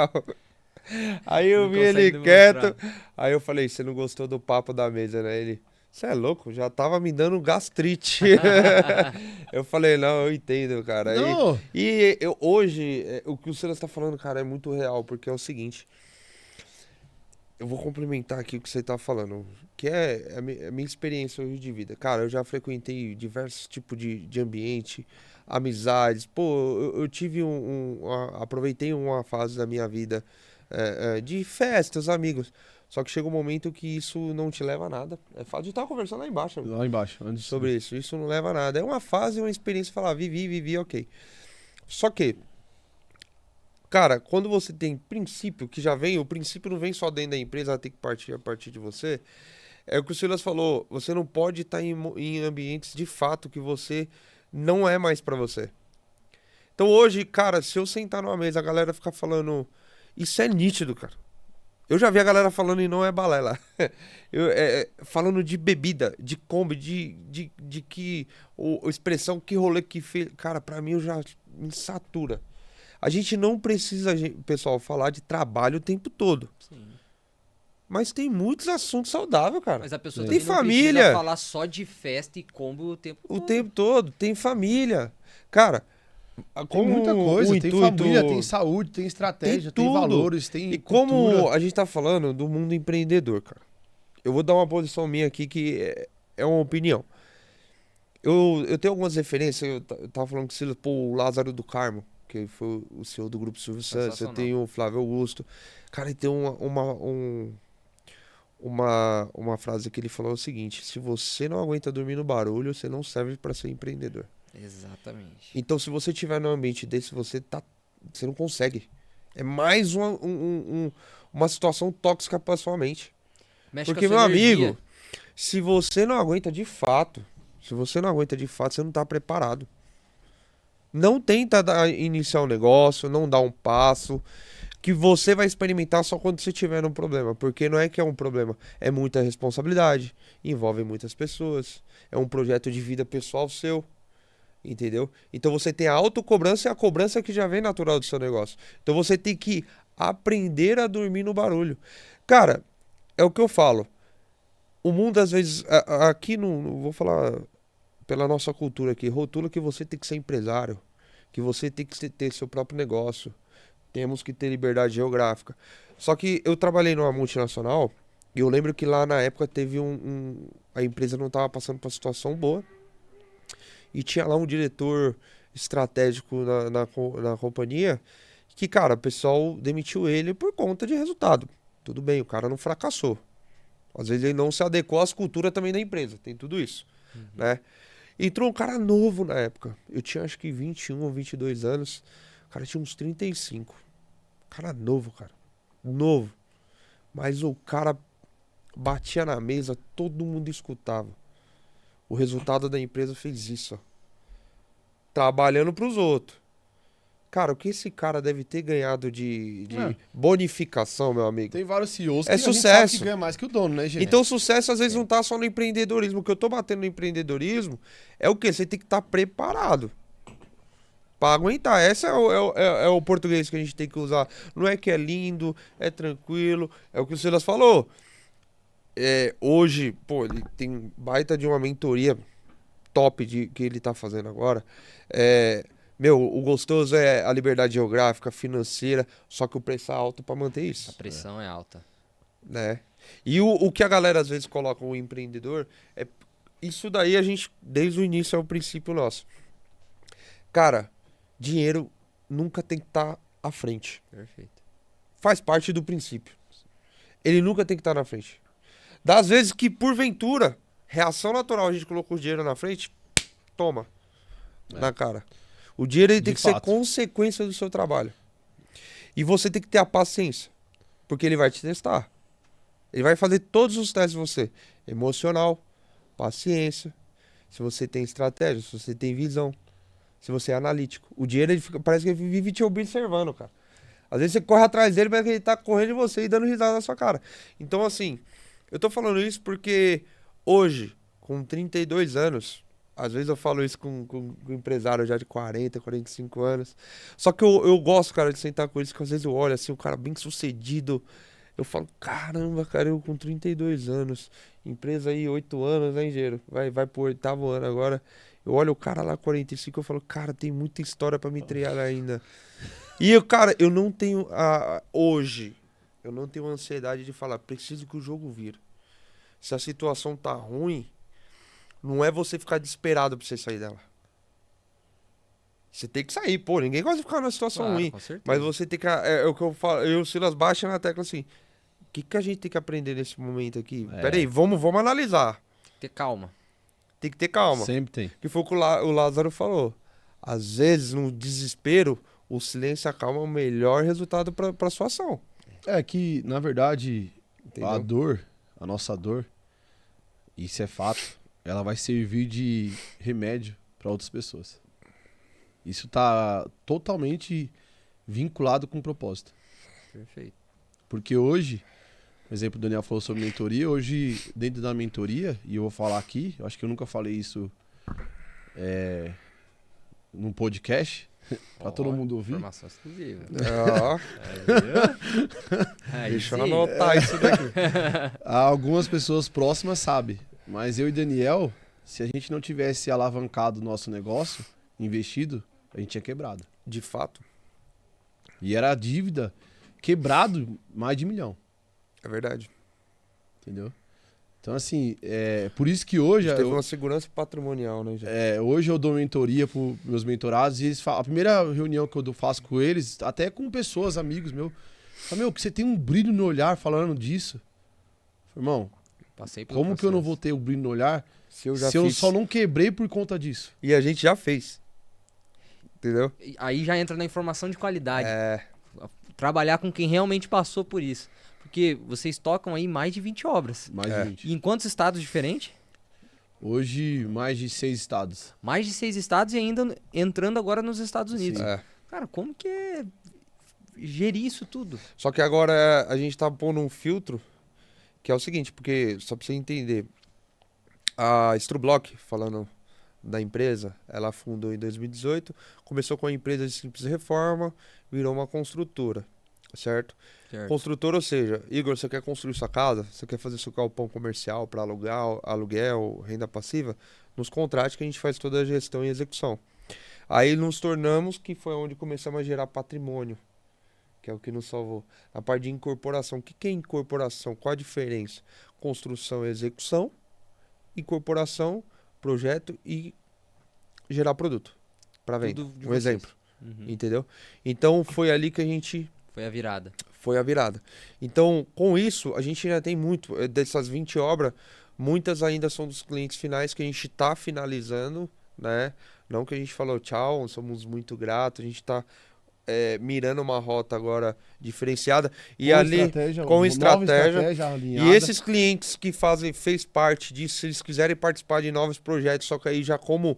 Aí eu Não vi ele consegue quieto. demonstrar. Aí eu falei, você não gostou do papo da mesa, né? Ele, você é louco? Já tava me dando gastrite. Eu falei, não, eu entendo, cara. Não. Hoje, o que o Silas tá falando, cara, é muito real, porque é o seguinte... Eu vou complementar aqui o que você tá falando, que é a minha experiência hoje de vida. Cara, eu já frequentei diversos tipos de ambiente, amizades. Pô, eu tive aproveitei uma fase da minha vida de festas, amigos. Só que chega um momento que isso não te leva a nada. É fato de estar conversando lá embaixo. Lá embaixo. Antes Sobre isso. Isso não leva a nada. É uma fase, uma experiência, falar, vivi, ok. Só que... Cara, quando você tem princípio, que já vem, o princípio não vem só dentro da empresa, ela tem que partir a partir de você. É o que o Silas falou, você não pode estar em ambientes de fato que você não é mais pra você. Então hoje, cara, se eu sentar numa mesa, a galera ficar falando, isso é nítido, cara. Eu já vi a galera falando e não é balela. Falando de bebida, de Kombi, de que expressão, que rolê que fez. Cara, pra mim eu já me satura. A gente não precisa, pessoal, falar de trabalho o tempo todo. Sim. Mas tem muitos assuntos saudáveis, cara. Mas a pessoa tem também não família. precisa falar só de festa e combo o tempo todo. O tempo todo. Tem família. Cara, tem muita coisa. Tem intuito, família, tem saúde, tem estratégia, tem valores, tem E cultura. como a gente tá falando do mundo empreendedor, cara. Eu vou dar uma posição minha aqui que é uma opinião. Eu tenho algumas referências. Eu tava falando com o Silas, o Lázaro do Carmo, que foi o CEO do Grupo Silvio Santos, eu tenho o Flávio Augusto. Cara, e tem uma frase que ele falou o seguinte, se você não aguenta dormir no barulho, você não serve para ser empreendedor. Exatamente. Então, se você tiver num ambiente desse, você não consegue. É mais uma situação tóxica pra sua mente. Mexe Porque, com a sua meu energia. amigo, se você não aguenta de fato, você não tá preparado. Não tenta iniciar um negócio, não dá um passo, que você vai experimentar só quando você tiver um problema. Porque não é que é um problema, é muita responsabilidade, envolve muitas pessoas, é um projeto de vida pessoal seu, entendeu? Então você tem a autocobrança e a cobrança que já vem natural do seu negócio. Então você tem que aprender a dormir no barulho. Cara, é o que eu falo. O mundo, às vezes, aqui não vou falar pela nossa cultura aqui, rotula que você tem que ser empresário, que você tem que ter seu próprio negócio, temos que ter liberdade geográfica. Só que eu trabalhei numa multinacional e eu lembro que lá na época teve a empresa não estava passando por uma situação boa e tinha lá um diretor estratégico na companhia que, cara, o pessoal demitiu ele por conta de resultado. Tudo bem, o cara não fracassou. Às vezes ele não se adequou às culturas também da empresa, tem tudo isso, né? Entrou um cara novo na época, eu tinha acho que 21 ou 22 anos, o cara tinha uns 35, cara novo, novo, mas o cara batia na mesa, todo mundo escutava. O resultado da empresa fez isso, ó. Trabalhando pros outros. Cara, o que esse cara deve ter ganhado de bonificação, meu amigo? Tem vários CEOs que É a gente sucesso. sabe que ganha mais que o dono, né, gente? Então o sucesso às vezes não tá só no empreendedorismo. O que eu tô batendo no empreendedorismo é o quê? Você tem que estar preparado pra aguentar. Esse é o português que a gente tem que usar. Não é que é lindo, é tranquilo. É o que o Silas falou. Hoje, pô, ele tem baita de uma mentoria top que ele tá fazendo agora. O gostoso é a liberdade geográfica, financeira, só que o preço é alto pra manter isso. A pressão é alta. Né? E o que a galera às vezes coloca o empreendedor isso daí a gente desde o início é o princípio nosso. Cara, dinheiro nunca tem que estar à frente. Perfeito. Faz parte do princípio. Ele nunca tem que estar na frente. Das vezes que porventura, reação natural, a gente colocou o dinheiro na frente, toma na cara. O dinheiro ele tem que ser consequência do seu trabalho. E você tem que ter a paciência, porque ele vai te testar. Ele vai fazer todos os testes de você. Emocional, paciência, se você tem estratégia, se você tem visão, se você é analítico. O dinheiro, parece que ele vive te observando, cara. Às vezes você corre atrás dele, parece que ele tá correndo de você e dando risada na sua cara. Então, assim, eu tô falando isso porque hoje, com 32 anos, às vezes eu falo isso com um empresário já de 40, 45 anos. Só que eu gosto, cara, de sentar com eles, que às vezes eu olho assim, um cara bem sucedido. Eu falo, caramba, cara, eu com 32 anos, empresa aí 8 anos, né, engenheiro? Vai pro 8º ano agora. Eu olho o cara lá, 45, eu falo, cara, tem muita história pra me triar ainda. E eu, cara, eu não tenho, hoje, eu não tenho ansiedade de falar, preciso que o jogo vire. Se a situação tá ruim, não é você ficar desesperado pra você sair dela. Você tem que sair, pô, ninguém gosta de ficar numa situação ruim. Com certeza. Mas você tem que, é o que eu falo, eu e o Silas baixa na tecla assim, o que a gente tem que aprender nesse momento aqui? Peraí, vamos analisar. Ter calma. Tem que ter calma. Sempre tem. Que foi o que o Lázaro falou. Às vezes, no desespero, o silêncio e a calma é o melhor resultado pra sua ação. É que, na verdade, Entendeu? a dor, a nossa dor, isso é fato, ela vai servir de remédio para outras pessoas. Isso tá totalmente vinculado com o propósito. Perfeito. Porque hoje, por exemplo, o Daniel falou sobre mentoria, hoje, dentro da mentoria, e eu vou falar aqui, eu acho que eu nunca falei isso num podcast, pra todo mundo ouvir. Informação exclusiva. Deixa eu anotar isso daqui. Algumas pessoas próximas sabem, mas eu e Daniel, se a gente não tivesse alavancado o nosso negócio, investido, a gente tinha quebrado. De fato. E era a dívida, quebrado, mais de 1 milhão. É verdade. Entendeu? Então, assim, por isso que hoje... Teve uma segurança patrimonial, né, gente? Hoje eu dou mentoria para meus mentorados e eles falam, a primeira reunião que eu faço com eles, até com pessoas, amigos meus, falam, que você tem um brilho no olhar falando disso. Falei, irmão, Passei pelo como que eu não processo. vou ter o brilho no olhar Se eu já Se eu fiz. só não quebrei por conta disso. E a gente já fez. Entendeu? Aí já entra na informação de qualidade. É. Trabalhar com quem realmente passou por isso. Porque vocês tocam aí mais de 20 obras. Mais É. de 20. E em quantos estados diferentes? Hoje, mais de 6 estados. Mais de 6 estados e ainda entrando agora nos Estados Unidos. Sim. É. Cara, como que é gerir isso tudo? Só que agora a gente tá pondo um filtro, que é o seguinte, porque, só pra você entender, a Strublock, falando da empresa, ela fundou em 2018, começou com a empresa de simples reforma, virou uma construtora, certo? Construtora, ou seja, Igor, você quer construir sua casa? Você quer fazer seu galpão comercial para aluguel, renda passiva? Nos contrate que a gente faz toda a gestão e execução. Aí nos tornamos, que foi onde começamos a gerar patrimônio, que é o que nos salvou. A parte de incorporação. O que é incorporação? Qual a diferença? Construção e execução, incorporação, projeto e gerar produto para venda. Tudo de Um vocês. exemplo, Uhum. entendeu? Então foi ali que a gente Foi a virada. foi a virada. Então, com isso, a gente ainda tem muito. Dessas 20 obras, muitas ainda são dos clientes finais que a gente está finalizando, né? Não que a gente falou tchau, somos muito gratos, a gente está mirando uma rota agora diferenciada. E ali, com nova estratégia. alinhada. E esses clientes que fez parte disso, se eles quiserem participar de novos projetos, só que aí já como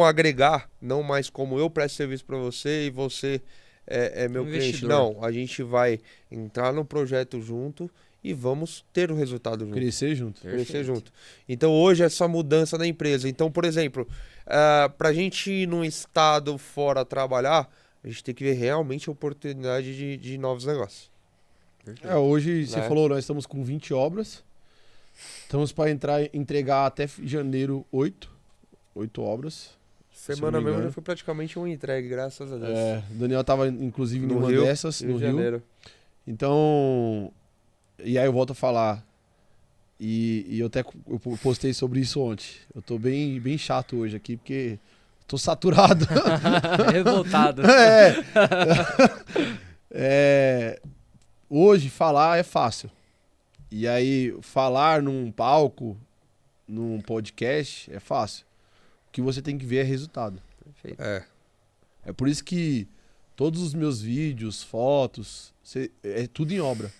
agregar, não mais como eu presto serviço para você e você é meu cliente. Investidor. Não, a gente vai entrar no projeto junto e vamos ter o resultado junto. Crescer junto. Crescer junto. Então hoje essa mudança da empresa. Então, por exemplo, para a gente ir num estado fora trabalhar, a gente tem que ver realmente a oportunidade de novos negócios. Hoje, você Né? falou, nós estamos com 20 obras. Estamos para entregar até janeiro 8 obras. Semana me mesmo engano. já foi praticamente uma entrega, graças a Deus. O Daniel estava, inclusive, No numa Rio, dessas, Rio no de Rio. Janeiro. Então, e aí eu volto a falar. E eu postei sobre isso ontem. Eu tô bem chato hoje aqui, porque tô saturado. Revoltado. Hoje falar é fácil. E aí falar num palco, num podcast, é fácil. O que você tem que ver é resultado. Perfeito. É por isso que todos os meus vídeos, fotos, é tudo em obra.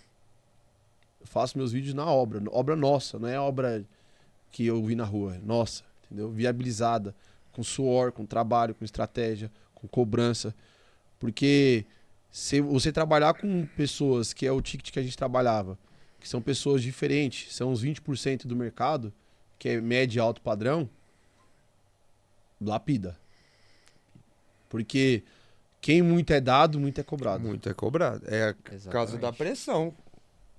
Eu faço meus vídeos na obra. Obra nossa, não é obra que eu vi na rua. É nossa, entendeu? Viabilizada. Com suor, com trabalho, com estratégia, com cobrança. Porque se você trabalhar com pessoas, que é o ticket que a gente trabalhava, que são pessoas diferentes, são uns 20% do mercado, que é médio e alto padrão, lapida. Porque quem muito é dado, muito é cobrado. Muito é cobrado. É a causa da pressão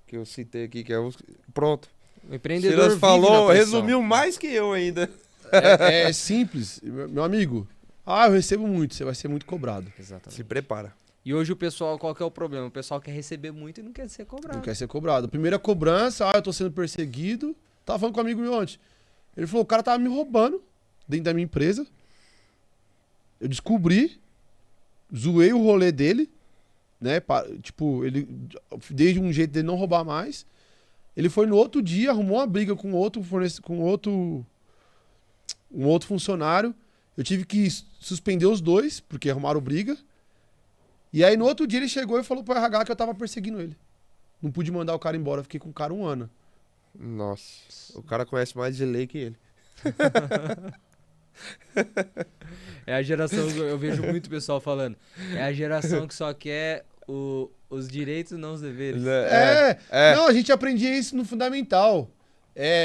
que eu citei aqui, que é o... Pronto. O empreendedor Silas vive falou, na pressão. resumiu mais que eu ainda. É simples. Meu amigo, eu recebo muito, você vai ser muito cobrado. Exatamente. Se prepara. E hoje o pessoal, qual que é o problema? O pessoal quer receber muito e não quer ser cobrado. Não quer ser cobrado. Primeira cobrança, eu tô sendo perseguido. Tava falando com um amigo meu ontem. Ele falou, o cara tava me roubando dentro da minha empresa. Eu descobri, zoei o rolê dele, né? Tipo, ele, desde um jeito dele não roubar mais. Ele foi no outro dia, arrumou uma briga com um outro funcionário. Eu tive que suspender os dois, porque arrumaram briga. E aí no outro dia ele chegou e falou pro RH que eu tava perseguindo ele. Não pude mandar o cara embora, eu fiquei com o cara 1 ano. Nossa, o cara conhece mais de lei que ele. É a geração, eu vejo muito pessoal falando, é a geração que só quer os direitos e não os deveres. Não, a gente aprendia isso no fundamental.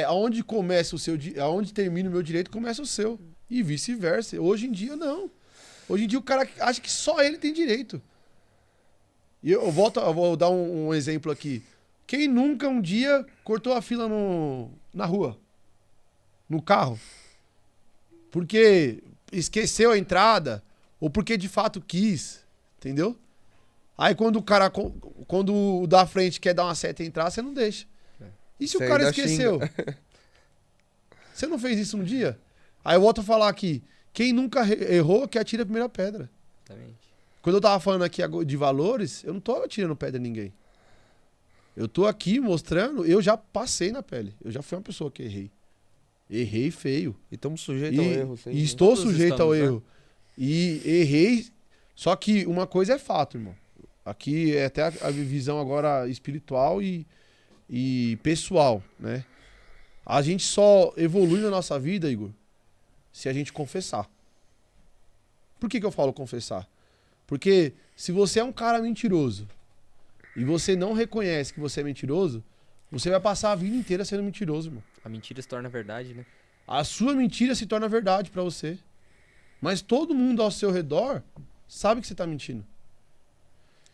Aonde começa o seu, aonde termina o meu direito, começa o seu. E vice-versa. Hoje em dia, não. Hoje em dia o cara acha que só ele tem direito. E eu vou dar um exemplo aqui. Quem nunca um dia cortou a fila na rua? No carro? Porque esqueceu a entrada ou porque de fato quis, entendeu? Aí quando o da frente quer dar uma seta e entrar, você não deixa. E se o cara esqueceu? Você não fez isso um dia? Aí eu volto a falar aqui, quem nunca errou que atira a primeira pedra. Exatamente. Quando eu tava falando aqui de valores, eu não tô atirando pedra em ninguém. Eu tô aqui mostrando, eu já passei na pele. Eu já fui uma pessoa que errei. Errei feio. E estamos sujeitos ao erro. E estou sujeito ao erro. E errei. Só que uma coisa é fato, irmão. Aqui é até a visão agora espiritual e pessoal, né? A gente só evolui na nossa vida, Igor, se a gente confessar. Por que eu falo confessar? Porque se você é um cara mentiroso e você não reconhece que você é mentiroso, você vai passar a vida inteira sendo mentiroso, irmão. A mentira se torna verdade, né? A sua mentira se torna verdade pra você. Mas todo mundo ao seu redor sabe que você tá mentindo.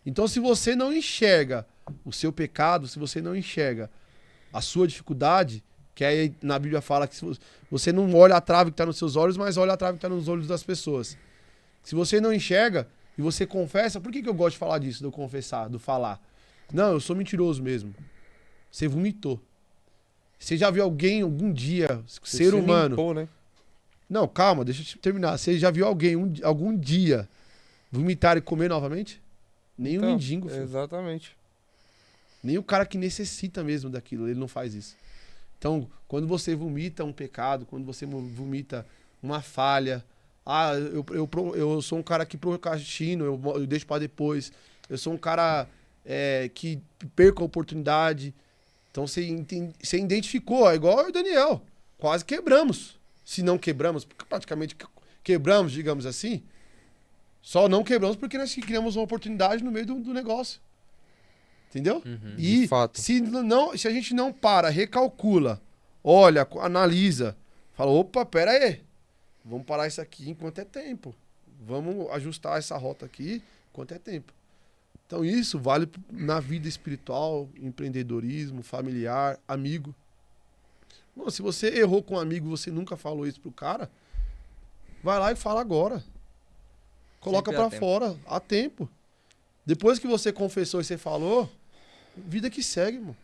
Então, se você não enxerga o seu pecado, se você não enxerga a sua dificuldade, que aí na Bíblia fala que você não olha a trave que está nos seus olhos, mas olha a trave que está nos olhos das pessoas. Se você não enxerga e você confessa, por que eu gosto de falar disso, do confessar, do falar? Não, eu sou mentiroso mesmo. Você vomitou. Você já viu alguém algum dia, ser humano... Limpou, né? Não, calma, deixa eu terminar. Você já viu alguém algum dia vomitar e comer novamente? Nem o mendigo, filho. Exatamente. Nem o cara que necessita mesmo daquilo, ele não faz isso. Então, quando você vomita um pecado, quando você vomita uma falha, eu sou um cara que procrastino, eu deixo pra depois, eu sou um cara que perco a oportunidade. Então, você identificou, é igual o Daniel, quase quebramos. Se não quebramos, porque praticamente quebramos, digamos assim, só não quebramos porque nós criamos uma oportunidade no meio do negócio. Entendeu? Uhum. E De fato. se a gente não para, recalcula, olha, analisa, fala, opa, pera aí, vamos parar isso aqui enquanto é tempo. Vamos ajustar essa rota aqui enquanto é tempo. Então isso vale na vida espiritual, empreendedorismo, familiar, amigo. Bom, se você errou com um amigo e você nunca falou isso pro cara, vai lá e fala agora. Coloca pra fora, há tempo. Depois que você confessou e você falou, vida que segue, irmão.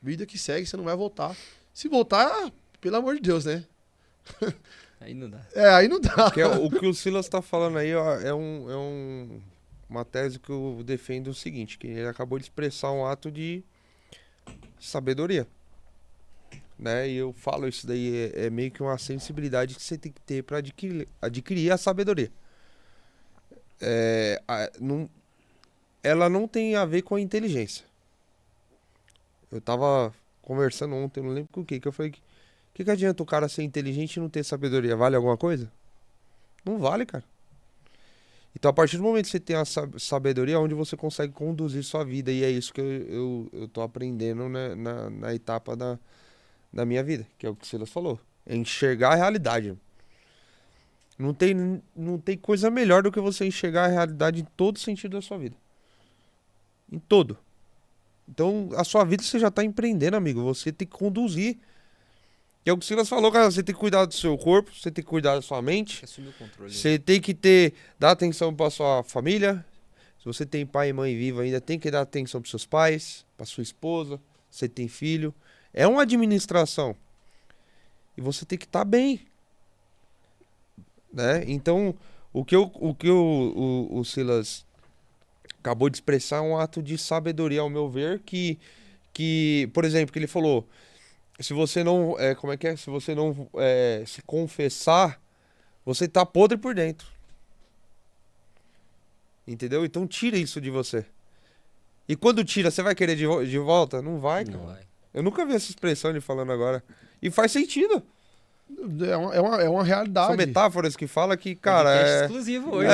Vida que segue, você não vai voltar. Se voltar, pelo amor de Deus, né? Aí não dá. Aí não dá. O que o Silas tá falando aí ó, uma tese que eu defendo o seguinte, que ele acabou de expressar um ato de sabedoria. Né? E eu falo isso daí, é meio que uma sensibilidade que você tem que ter para adquirir a sabedoria. Ela não tem a ver com a inteligência. Eu tava conversando ontem, não lembro com o que eu falei, que adianta o cara ser inteligente e não ter sabedoria? Vale alguma coisa? Não vale, cara. Então, a partir do momento que você tem a sabedoria, é onde você consegue conduzir sua vida. E é isso que eu tô aprendendo, né, na etapa da minha vida, que é o que o Silas falou. É enxergar a realidade. Não tem coisa melhor do que você enxergar a realidade em todo sentido da sua vida. Em todo. Então, a sua vida você já tá empreendendo, amigo. Você tem que conduzir. Que é o que o Silas falou, cara. Você tem que cuidar do seu corpo, você tem que cuidar da sua mente. Assumir o controle. Você tem que dar atenção pra sua família. Se você tem pai e mãe vivo ainda, tem que dar atenção pros seus pais, pra sua esposa. Você tem filho. É uma administração. E você tem que estar bem. Né? Então, o que o Silas acabou de expressar é um ato de sabedoria, ao meu ver, que por exemplo, que ele falou, se você não, se você não se confessar, você tá podre por dentro. Entendeu? Então tira isso de você. E quando tira, você vai querer de volta? Não vai, cara. Não vai. Eu nunca vi essa expressão ele falando agora. E faz sentido. É uma realidade. São metáforas que fala que, cara, Podcast exclusivo hoje.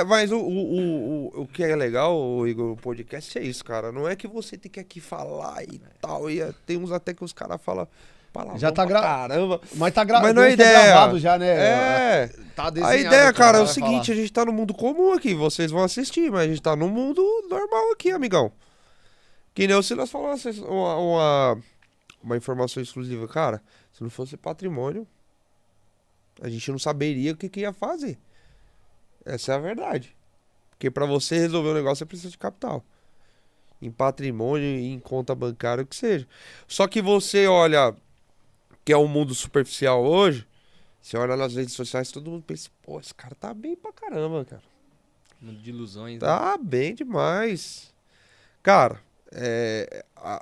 Mas o que é legal, Igor, o podcast é isso, cara. Não é que você tem que aqui falar e tal. E tem uns até que os caras falam palavrão já tá caramba. Mas tá Mas não é ideia. gravado já, né? Tá a ideia, cara, é o seguinte, falar. a gente tá no mundo comum aqui, vocês vão assistir, mas a gente tá no mundo normal aqui, amigão. Que nem o Silas falou, uma informação exclusiva. Cara, se não fosse patrimônio, a gente não saberia o que ia fazer. Essa é a verdade. Porque pra você resolver o negócio, você precisa de capital. Em patrimônio, em conta bancária, o que seja. Só que você olha, que é um mundo superficial hoje, você olha nas redes sociais, todo mundo pensa, pô, esse cara tá bem pra caramba, cara. Mundo de ilusões. Tá bem demais. Cara,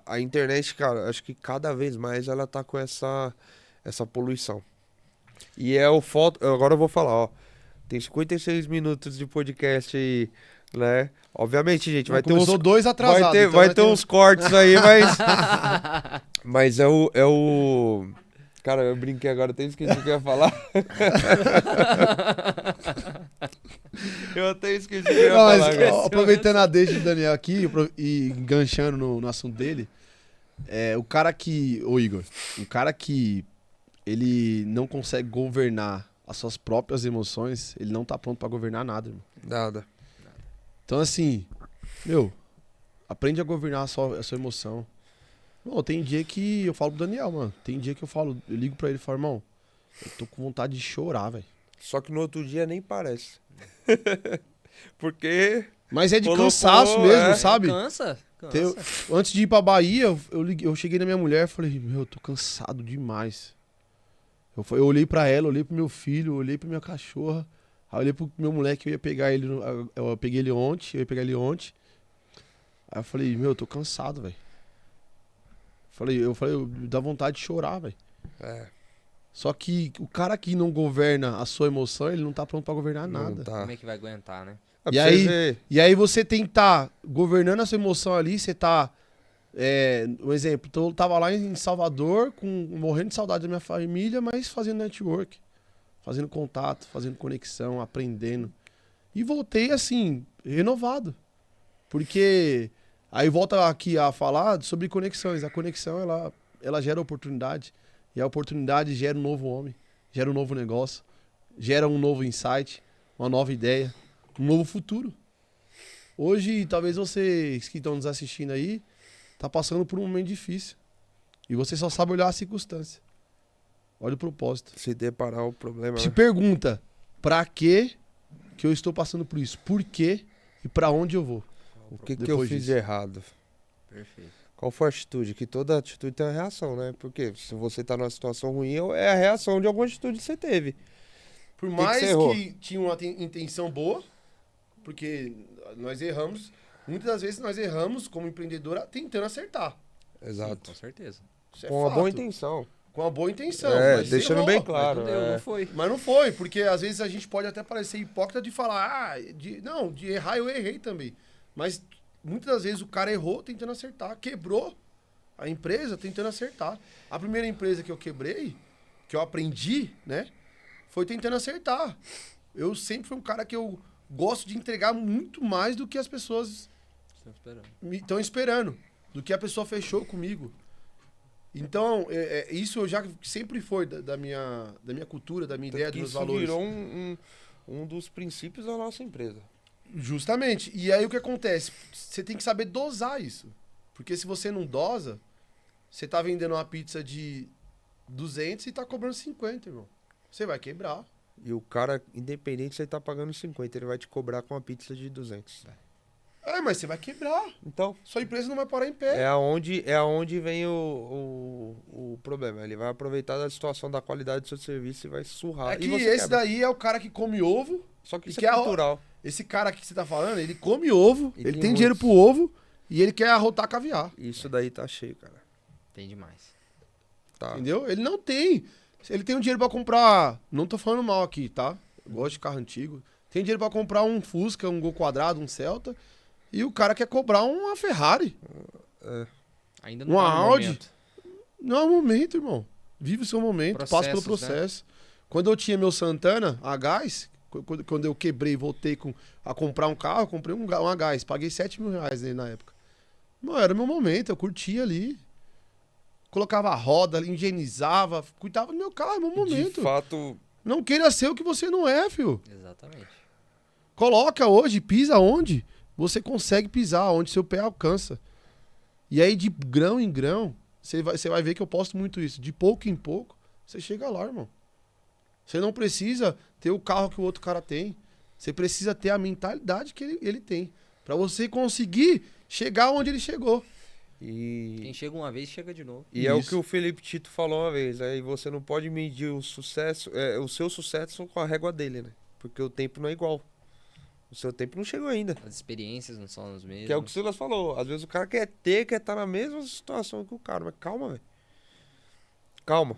a internet, cara, acho que cada vez mais ela tá com essa poluição. E é o foto. Agora eu vou falar, ó. Tem 56 minutos de podcast aí, né? Obviamente, gente, vai ter uns. Começou 2 atrasados. Vai ter uns cortes aí, mas. Mas é o. Cara, eu brinquei agora, até esqueci o que eu ia falar. Eu até esqueci o que eu ia falar. Agora. Aproveitando a deixa do Daniel aqui e enganchando no assunto dele, o cara que. Ô Igor, um cara que ele não consegue governar as suas próprias emoções, ele não tá pronto pra governar nada, irmão. Nada. Então, assim, aprende a governar a sua emoção. Não, tem dia que eu falo pro Daniel, mano. Tem dia que eu ligo pra ele e falo, irmão, eu tô com vontade de chorar, velho. Só que no outro dia nem parece. Porque. Mas é de cansaço mesmo, sabe? Cansa. Antes de ir pra Bahia, eu cheguei na minha mulher e falei, eu tô cansado demais. Eu olhei pra ela, olhei pro meu filho, olhei pra minha cachorra. Aí eu olhei pro meu moleque, eu ia pegar ele. Eu peguei ele ontem, Aí eu falei, eu tô cansado, velho. Eu falei, dá vontade de chorar, velho. Só que o cara que não governa a sua emoção, ele não tá pronto pra governar nada. Tá. Como é que vai aguentar, né? E aí você tem que estar governando a sua emoção ali, você tá... um exemplo, eu tava lá em Salvador, morrendo de saudade da minha família, mas fazendo network, fazendo contato, fazendo conexão, aprendendo. E voltei assim, renovado. Porque aí volta aqui a falar sobre conexões. A conexão, ela gera oportunidade. E a oportunidade gera um novo homem, gera um novo negócio, gera um novo insight, uma nova ideia, um novo futuro. Hoje, talvez vocês que estão nos assistindo aí, tá passando por um momento difícil. E você só sabe olhar a circunstância. Olha o propósito. Se deparar o problema. Se pergunta, pra que eu estou passando por isso? Por quê? E pra onde eu vou? O que eu fiz de errado? Perfeito. Qual foi a atitude? Que toda atitude tem uma reação, né? Porque se você tá numa situação ruim, é a reação de alguma atitude que você teve. Por mais que tinha uma intenção boa, porque nós erramos, muitas das vezes nós erramos como empreendedora tentando acertar. Exato. Sim, com certeza. Isso é Com uma fato. boa intenção. Com uma boa intenção. É, deixando errou. bem claro. Mas não deu, não foi. Mas não foi, porque às vezes a gente pode até parecer hipócrita de falar, de errar eu errei também. Mas muitas das vezes o cara errou tentando acertar, quebrou a empresa tentando acertar. A primeira empresa que eu quebrei, que eu aprendi, né, foi tentando acertar. Eu sempre fui um cara que eu gosto de entregar muito mais do que as pessoas estão esperando, do que a pessoa fechou comigo. Então, isso eu já sempre foi da minha cultura, da minha ideia, dos meus valores. Isso virou um dos princípios da nossa empresa. Justamente. E aí o que acontece? Você tem que saber dosar isso. Porque se você não dosa, você tá vendendo uma pizza de 200 e tá cobrando 50, irmão. Você vai quebrar. E o cara, independente se ele tá pagando 50, ele vai te cobrar com uma pizza de 200. Mas você vai quebrar. Então, sua empresa não vai parar em pé. É aonde vem o problema. Ele vai aproveitar da situação da qualidade do seu serviço e vai surrar. É que esse daí é o cara que come ovo. Só que isso é cultural. Esse cara aqui que você tá falando, ele come ovo, E ele tem tem dinheiro pro ovo e ele quer arrotar caviar. Isso daí tá cheio, cara. Tem demais. Tá. Entendeu? Ele não tem. Ele tem um dinheiro pra comprar... Não tô falando mal aqui, tá? Eu gosto de carro antigo. Tem dinheiro pra comprar um Fusca, um Gol quadrado, um Celta. E o cara quer cobrar uma Ferrari. Ainda não Uma tá no Audi. momento. Não é o momento, irmão. Vive o seu momento, passa pelo processo. Quando eu tinha meu Santana, a gás, quando eu quebrei e voltei a comprar um carro, eu comprei uma gás. Paguei 7 mil reais nele na época. Não, era meu momento, eu curtia ali. Colocava a roda, higienizava, cuidava do meu carro, é meu momento. De fato... Não queira ser o que você não é, filho. Exatamente. Coloca hoje, pisa onde você consegue pisar, onde seu pé alcança. E aí, de grão em grão, você vai ver que eu posto muito isso. De pouco em pouco, você chega lá, irmão. Você não precisa ter o carro que o outro cara tem. Você precisa ter a mentalidade que ele tem. Pra você conseguir chegar onde ele chegou. Quem chega uma vez, chega de novo. E é o que o Felipe Tito falou uma vez. Aí você não pode medir o seu sucesso com a régua dele, né? Porque o tempo não é igual. O seu tempo não chegou ainda. As experiências não são as mesmas. Que é o que o Silas falou. Às vezes o cara quer estar na mesma situação que o cara. Mas calma, velho. Calma.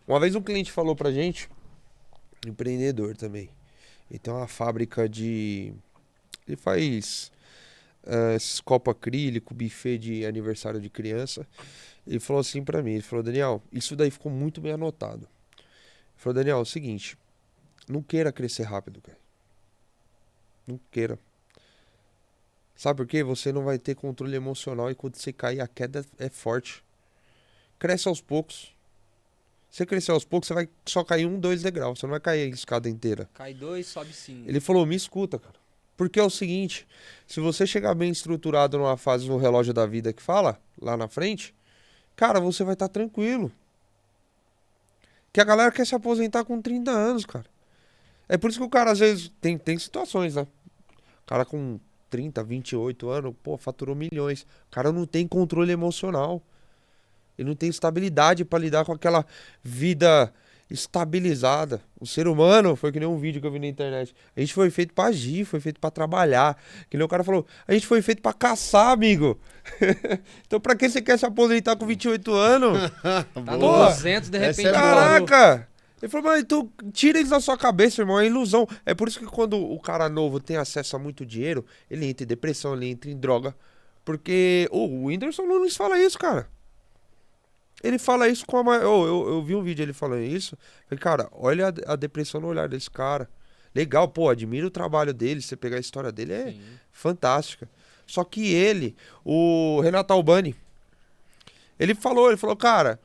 Uma vez um cliente falou pra gente, empreendedor também. Ele tem uma fábrica de... Ele faz esses copos acrílico, buffet de aniversário de criança. Ele falou assim pra mim, ele falou, Daniel, isso daí ficou muito bem anotado. Ele falou, Daniel, é o seguinte, não queira crescer rápido, cara. Não queira. Sabe por quê? Você não vai ter controle emocional e quando você cair, a queda é forte. Cresce aos poucos. Se você crescer aos poucos, você vai só cair 1, 2 degraus. Você não vai cair a escada inteira. Cai 2, sobe 5. Ele falou, me escuta, cara. Porque é o seguinte, se você chegar bem estruturado numa fase no relógio da vida que fala, lá na frente, cara, você vai estar tranquilo. Que a galera quer se aposentar com 30 anos, cara. É por isso que o cara, às vezes, tem situações, né? O cara com 30, 28 anos, pô, faturou milhões. O cara não tem controle emocional. Ele não tem estabilidade pra lidar com aquela vida estabilizada. O ser humano, foi que nem um vídeo que eu vi na internet. A gente foi feito pra agir, foi feito pra trabalhar. Que nem o cara falou, a gente foi feito pra caçar, amigo. Então pra que você quer se aposentar com 28 anos? Tá no Pô, 200, de repente... Caraca! Ele falou, mas então tira isso da sua cabeça, irmão, é ilusão. É por isso que quando o cara novo tem acesso a muito dinheiro, ele entra em depressão, ele entra em droga. Porque o Whindersson Nunes fala isso, cara. Ele fala isso com a... Eu vi um vídeo ele falando isso. Falei, cara, olha a depressão no olhar desse cara. Legal, pô, admiro o trabalho dele. Você pegar a história dele é fantástica. Só que ele, o Renato Albani, ele falou, cara,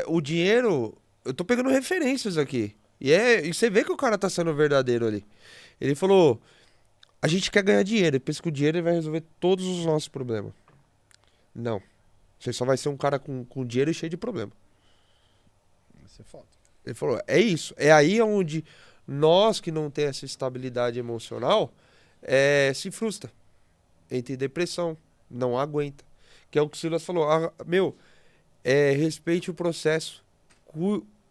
o dinheiro... Eu tô pegando referências aqui. E você vê que o cara tá sendo verdadeiro ali. Ele falou, a gente quer ganhar dinheiro. Ele pensa que o dinheiro vai resolver todos os nossos problemas. Não. Você só vai ser um cara com dinheiro e cheio de problema. Isso é foda. Ele falou, é isso. É aí onde nós que não temos essa estabilidade emocional se frustra. Entra em depressão. Não aguenta. Que é o que o Silas falou. Respeite o processo.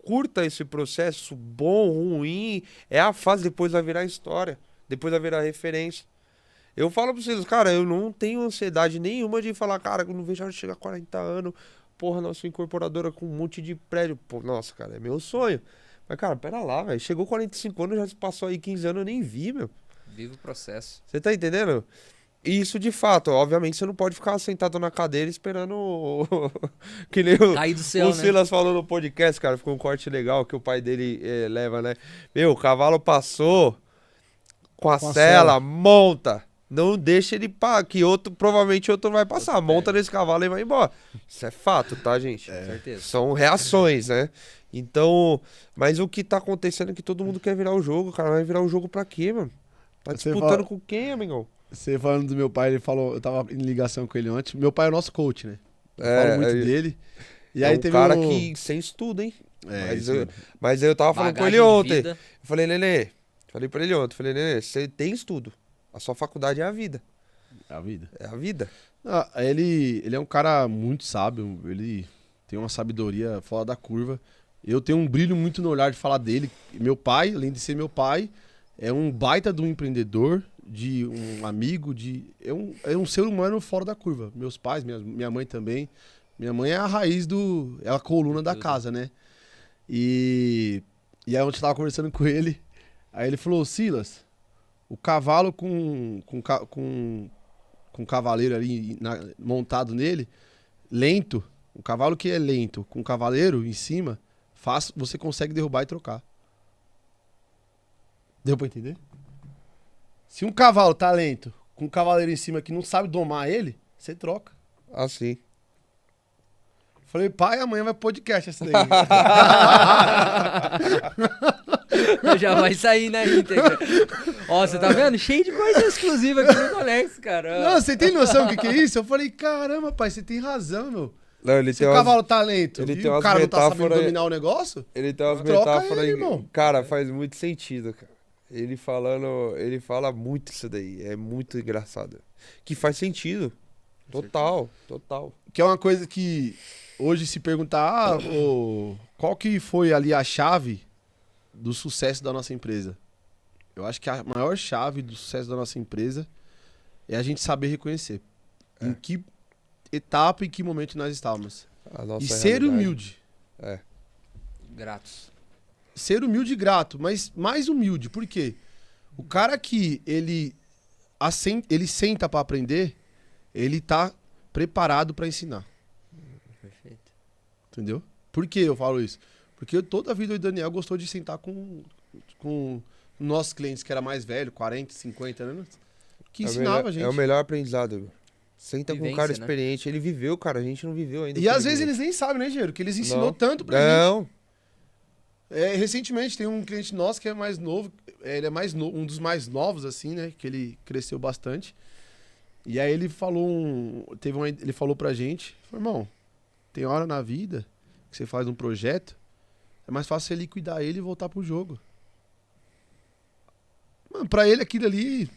Curta esse processo. Bom, ruim. É a fase, depois vai virar história. Depois vai virar referência. Eu falo pra vocês, cara, eu não tenho ansiedade nenhuma de falar, cara, eu não vejo a hora de chegar a 40 anos, porra, nossa incorporadora com um monte de prédio. Pô, nossa, cara, é meu sonho. Mas, cara, pera lá, velho. Chegou 45 anos, já se passou aí 15 anos, eu nem vi, meu. Viva o processo. Você tá entendendo? E isso, de fato, obviamente, você não pode ficar sentado na cadeira esperando que nem Cair do céu, o Silas falou no podcast, cara, ficou um corte legal que o pai dele leva, né? Meu, o cavalo passou com a sela, monta. Não deixa ele que provavelmente outro vai passar. Monta nesse cavalo e vai embora. Isso é fato, tá, gente? Com certeza. São reações, né? Então, mas o que tá acontecendo é que todo mundo quer virar o jogo, cara. Vai virar o jogo pra quê, mano? Tá disputando com quem, amigão? Você falando do meu pai, ele falou, eu tava em ligação com ele ontem. Meu pai é o nosso coach, né? Eu falo muito dele. E aí um teve cara que sem estudo, hein? Mas eu tava falando com ele Bagagem de ontem. vida. Eu falei, Nenê, falei pra ele ontem, Nenê, você tem estudo. A sua faculdade é a vida. É a vida. É a vida. Ele é um cara muito sábio, ele tem uma sabedoria fora da curva. Eu tenho um brilho muito no olhar de falar dele. Meu pai, além de ser meu pai, é um baita de um empreendedor, de um amigo, é um ser humano fora da curva. Meus pais, minha mãe também. Minha mãe é a raiz é a coluna da casa, né? E aí ontem eu tava conversando com ele, aí ele falou, Silas, o cavalo com o cavaleiro ali montado nele, lento, um cavalo que é lento, com o cavaleiro em cima, você consegue derrubar e trocar. Deu pra entender? Se um cavalo tá lento, com um cavaleiro em cima que não sabe domar ele, você troca. Assim. Falei, pai, amanhã vai podcast essa daí. Já vai sair na íntegra. Ó, você tá vendo? Cheio de coisa exclusiva aqui no Conex, cara. Não, você tem noção do que é isso? Eu falei, caramba, pai, você tem razão, meu. Não, ele Se tem o cavalo tá lento ele e tem o umas cara não tá sabendo metáforas- dominar o negócio, Ele tem umas troca metáforas ele, aí. irmão. Cara, faz muito sentido, cara. Ele fala muito isso daí. É muito engraçado. Que faz sentido. Total. que é uma coisa que hoje se perguntar, qual que foi ali a chave do sucesso da nossa empresa? Eu acho que a maior chave do sucesso da nossa empresa é a gente saber reconhecer em que etapa e que momento nós estávamos. A nossa E ser realidade. humilde. Gratos. Ser humilde e grato, mas mais humilde. Por quê? O cara que ele senta pra aprender, ele tá preparado pra ensinar. Perfeito. Entendeu? Por que eu falo isso? Porque toda a vida o Daniel gostou de sentar com nossos clientes que era mais velho, 40, 50 anos, que ensinava a gente. É o melhor aprendizado, Igor. Senta com um Vivência, cara né? experiente. Ele viveu, cara. A gente não viveu ainda. E às vezes eles nem sabem, né, Gero? Que eles ensinou tanto pra gente. Não. Recentemente tem um cliente nosso que é mais novo, ele é um dos mais novos, assim, né? Que ele cresceu bastante. E aí ele falou ele falou pra gente, falou, irmão, tem hora na vida que você faz um projeto, é mais fácil você liquidar ele e voltar pro jogo. Mano, pra ele aquilo ali,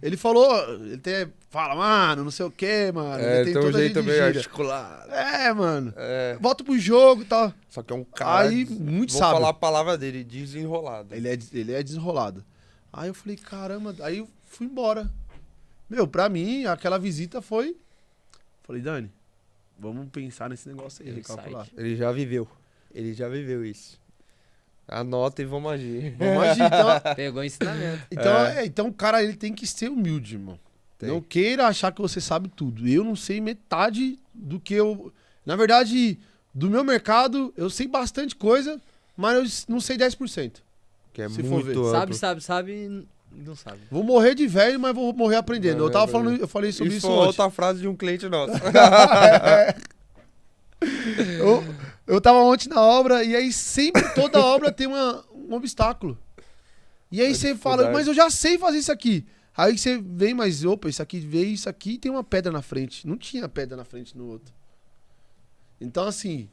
ele falou, ele até fala, mano, não sei o que, mano. Ele tem um toda a jeito gente de meio gíria. articulado. Mano. É. Volta pro jogo e tal. Só que é um cara... Aí, muito Vou sábio. falar a palavra dele, desenrolado. Ele é desenrolado. Aí eu falei, caramba, aí eu fui embora. Meu, pra mim, aquela visita foi... Falei, Dani, vamos pensar nesse negócio aí, Insight. recalcular. Ele já viveu. Ele já viveu isso. Anota e vamos agir. Vamos agir, então... Pegou o ensinamento. Então o cara, ele tem que ser humilde, irmão. Tem. Não queira achar que você sabe tudo. Eu não sei metade do que eu... Na verdade, do meu mercado, eu sei bastante coisa, mas eu não sei 10%. Que é Se for muito ver. amplo. Sabe, não sabe. Vou morrer de velho, mas vou morrer aprendendo. Morrer aprendendo. Eu falei sobre isso foi ontem. outra frase de um cliente nosso. Eu tava ontem na obra e aí sempre toda obra tem um obstáculo. E aí você fala, dificuldade. mas eu já sei fazer isso aqui. Aí você vem, mas opa, isso aqui veio, isso aqui tem uma pedra na frente. Não tinha pedra na frente no outro. Então assim,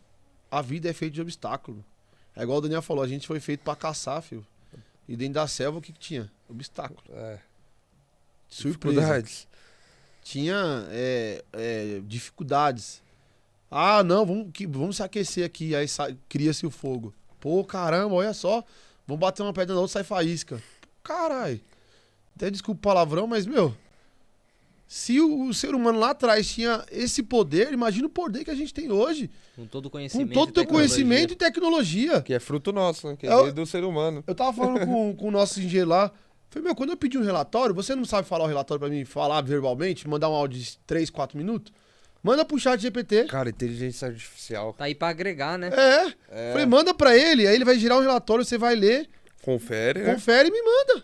a vida é feita de obstáculo. É igual o Daniel falou, a gente foi feito pra caçar, filho. E dentro da selva o que tinha? Obstáculo. Surpresa. Dificuldades. Tinha dificuldades. Ah, não, vamos se aquecer aqui. Aí cria-se o fogo. Pô, caramba, olha só. Vamos bater uma pedra na outra, sai faísca. Caralho. Até desculpa o palavrão, mas, meu... Se o ser humano lá atrás tinha esse poder, imagina o poder que a gente tem hoje. Com todo o Com conhecimento. todo o teu e conhecimento e tecnologia. Que é fruto nosso, né? Que Eu- veio do ser humano. Eu tava falando com o nosso engenheiro lá. Falei, meu, quando eu pedi um relatório, você não sabe falar o relatório pra mim, falar verbalmente, mandar um áudio de 3, 4 minutos? Manda pro chat GPT. Cara, inteligência artificial. Tá aí pra agregar, né? Falei, manda pra ele, aí ele vai gerar um relatório, você vai ler, Confere, né? confere e me manda.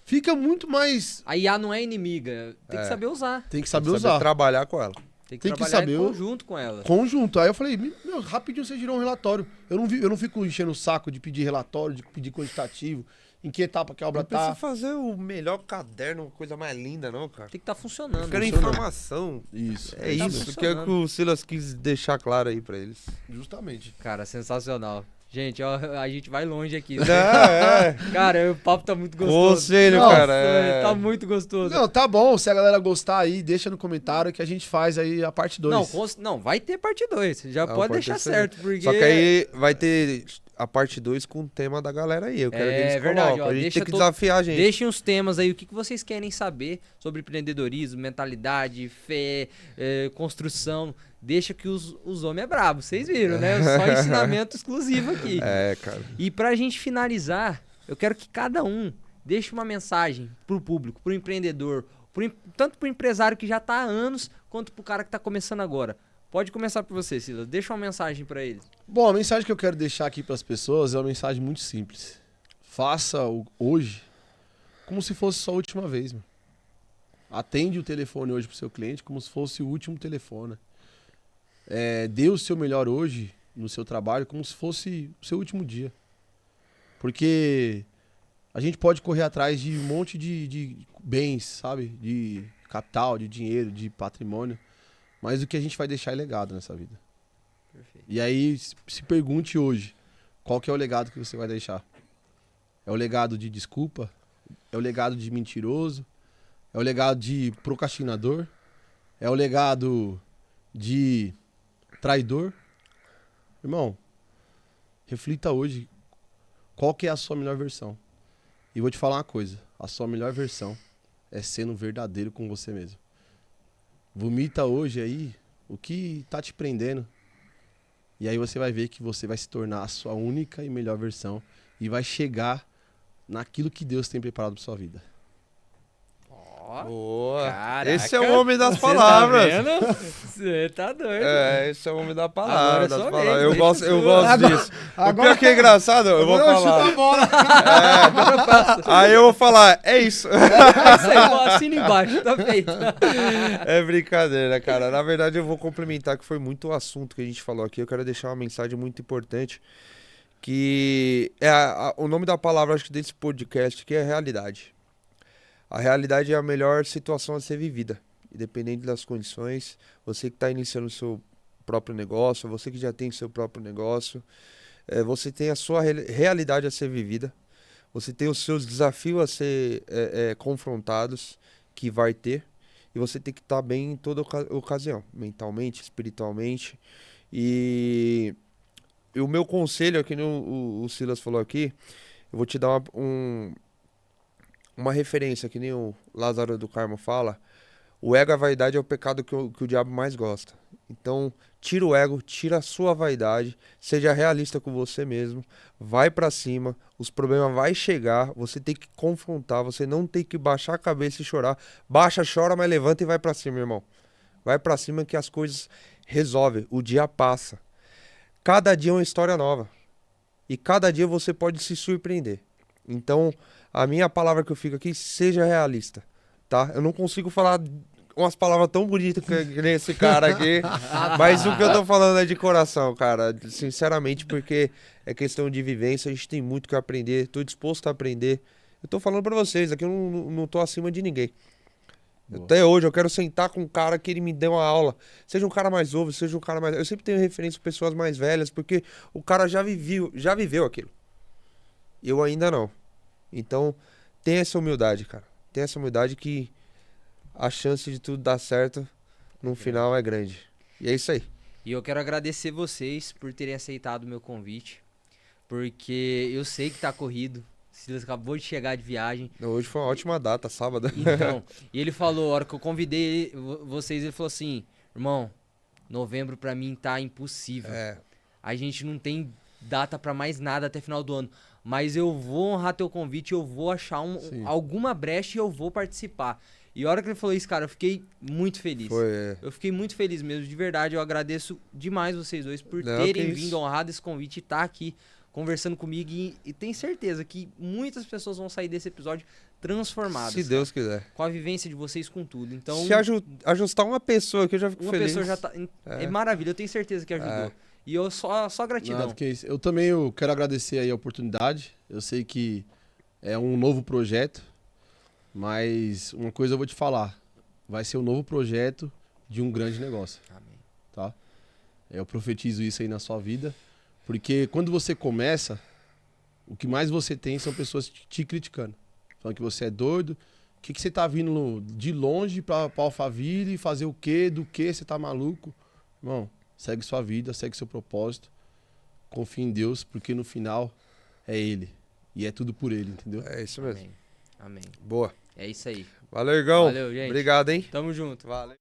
Fica muito mais... A IA não é inimiga. Tem que saber usar. Tem que saber Saber usar. trabalhar com ela. Tem que Tem que trabalhar saber em o- conjunto com ela. Conjunto. Aí eu falei, meu, rapidinho você gerou um relatório. Eu não fico enchendo o saco de pedir relatório, de pedir quantitativo, em que etapa que a obra Não precisa tá. fazer o melhor caderno, coisa mais linda, não, cara. Tem que estar funcionando. Eu quero funciona. informação. Isso. É Tá isso que é funcionando. que o Silas quis deixar claro aí pra eles. Justamente. Cara, sensacional. Gente, ó, a gente vai longe aqui. Não, é. Cara, o papo tá muito gostoso. Conselho, Não, cara. É. Tá muito gostoso. Não, tá bom. Se a galera gostar aí, deixa no comentário que a gente faz aí a parte 2. Não, vai ter parte 2. Já Não, pode pode deixar ter certo, porque... Só que aí vai ter a parte 2 com o tema da galera aí. Eu quero que eles verdade, coloquem. ó, A gente deixa tem que todo- desafiar a gente. Deixem os temas aí, o que vocês querem saber sobre empreendedorismo, mentalidade, fé, construção. Deixa que os homens é brabo, vocês viram, né? Só ensinamento exclusivo aqui. É, cara. E pra gente finalizar, eu quero que cada um deixe uma mensagem pro público, pro empreendedor, tanto pro empresário que já tá há anos, quanto pro cara que tá começando agora. Pode começar por você, Silas. Deixa uma mensagem pra eles. Bom, a mensagem que eu quero deixar aqui pras pessoas é uma mensagem muito simples. Faça hoje como se fosse sua última vez, mano. Atende o telefone hoje pro seu cliente como se fosse o último telefone. Dê o seu melhor hoje no seu trabalho como se fosse o seu último dia. Porque a gente pode correr atrás de um monte de bens, sabe? De capital, de dinheiro, de patrimônio. Mas o que a gente vai deixar é legado nessa vida. Perfeito. E aí, se pergunte hoje, qual que é o legado que você vai deixar? É o legado de desculpa? É o legado de mentiroso? É o legado de procrastinador? É o legado de traidor? Irmão, reflita hoje qual que é a sua melhor versão. E vou te falar uma coisa, a sua melhor versão é sendo verdadeiro com você mesmo. Vomita hoje aí o que tá te prendendo. E aí você vai ver que você vai se tornar a sua única e melhor versão e vai chegar naquilo que Deus tem preparado para sua vida. Boa. Caraca, esse é o homem das palavras. Você tá doido. Esse é o homem da palavra. Agora é Das sua palavras. vez, Eu gosto disso. O pior que é engraçado, eu vou falar. Chuta a bola. Aí eu vou falar, é isso. É isso aí, eu assino embaixo, tá feito. É brincadeira, cara. Na verdade, eu vou complementar que foi muito o assunto que a gente falou aqui. Eu quero deixar uma mensagem muito importante, que é o nome da palavra, acho que desse podcast, que é realidade. A realidade é a melhor situação a ser vivida, independente das condições. Você que está iniciando o seu próprio negócio, você que já tem seu próprio negócio, você tem a sua realidade a ser vivida, você tem os seus desafios a ser confrontados, que vai ter, e você tem que estar bem em toda ocasião, mentalmente, espiritualmente. E o meu conselho, que nem o Silas falou aqui, eu vou te dar uma referência, que nem o Lázaro do Carmo fala. O ego, a vaidade, é o pecado que o diabo mais gosta. Então, tira o ego, tira a sua vaidade, seja realista com você mesmo, vai pra cima, os problemas vão chegar, você tem que confrontar, você não tem que baixar a cabeça e chorar. Baixa, chora, mas levanta e vai pra cima, irmão. Vai pra cima que as coisas resolvem, o dia passa. Cada dia é uma história nova. E cada dia você pode se surpreender. Então, a minha palavra que eu fico aqui, seja realista, tá? Eu não consigo falar umas palavras tão bonitas que nem esse cara aqui, mas o que eu tô falando é de coração, cara, sinceramente, porque é questão de vivência, a gente tem muito que aprender, tô disposto a aprender. Eu tô falando pra vocês, aqui eu não tô acima de ninguém. Até hoje eu quero sentar com um cara que ele me dê uma aula, seja um cara mais novo, seja um cara mais... Eu sempre tenho referência a pessoas mais velhas, porque o cara já viveu aquilo. Eu ainda não. Então, tenha essa humildade, cara. Tenha essa humildade que a chance de tudo dar certo no final é grande. E é isso aí. E eu quero agradecer vocês por terem aceitado o meu convite, porque eu sei que tá corrido. Silas acabou de chegar de viagem. Hoje foi uma ótima data, sábado. Então, e ele falou, a hora que eu convidei vocês, ele falou assim, irmão, novembro pra mim tá impossível. A gente não tem data pra mais nada até final do ano. Mas eu vou honrar teu convite, eu vou achar alguma brecha e eu vou participar. E a hora que ele falou isso, cara, eu fiquei muito feliz. Eu fiquei muito feliz mesmo, de verdade. Eu agradeço demais vocês dois por terem vindo, honrado esse convite e estar aqui conversando comigo. E tenho certeza que muitas pessoas vão sair desse episódio transformadas. Se Deus quiser. Com a vivência de vocês, com tudo. Então, se ajustar uma pessoa aqui, eu já fico feliz. Uma pessoa já tá... É maravilha, eu tenho certeza que ajudou. E eu só gratidão. Eu também quero agradecer aí a oportunidade. Eu sei que é um novo projeto, mas uma coisa eu vou te falar. Vai ser um novo projeto de um grande negócio. Amém. Tá? Eu profetizo isso aí na sua vida, porque quando você começa, o que mais você tem são pessoas te criticando. Falando que você é doido, que você tá vindo de longe pra Alphaville fazer o quê, do que, você tá maluco? Irmão, segue sua vida, segue seu propósito, confia em Deus, porque no final é Ele. E é tudo por Ele, entendeu? É isso mesmo. Amém. Boa. É isso aí. Valeu, Igão. Valeu, gente. Obrigado, hein? Tamo junto. Valeu.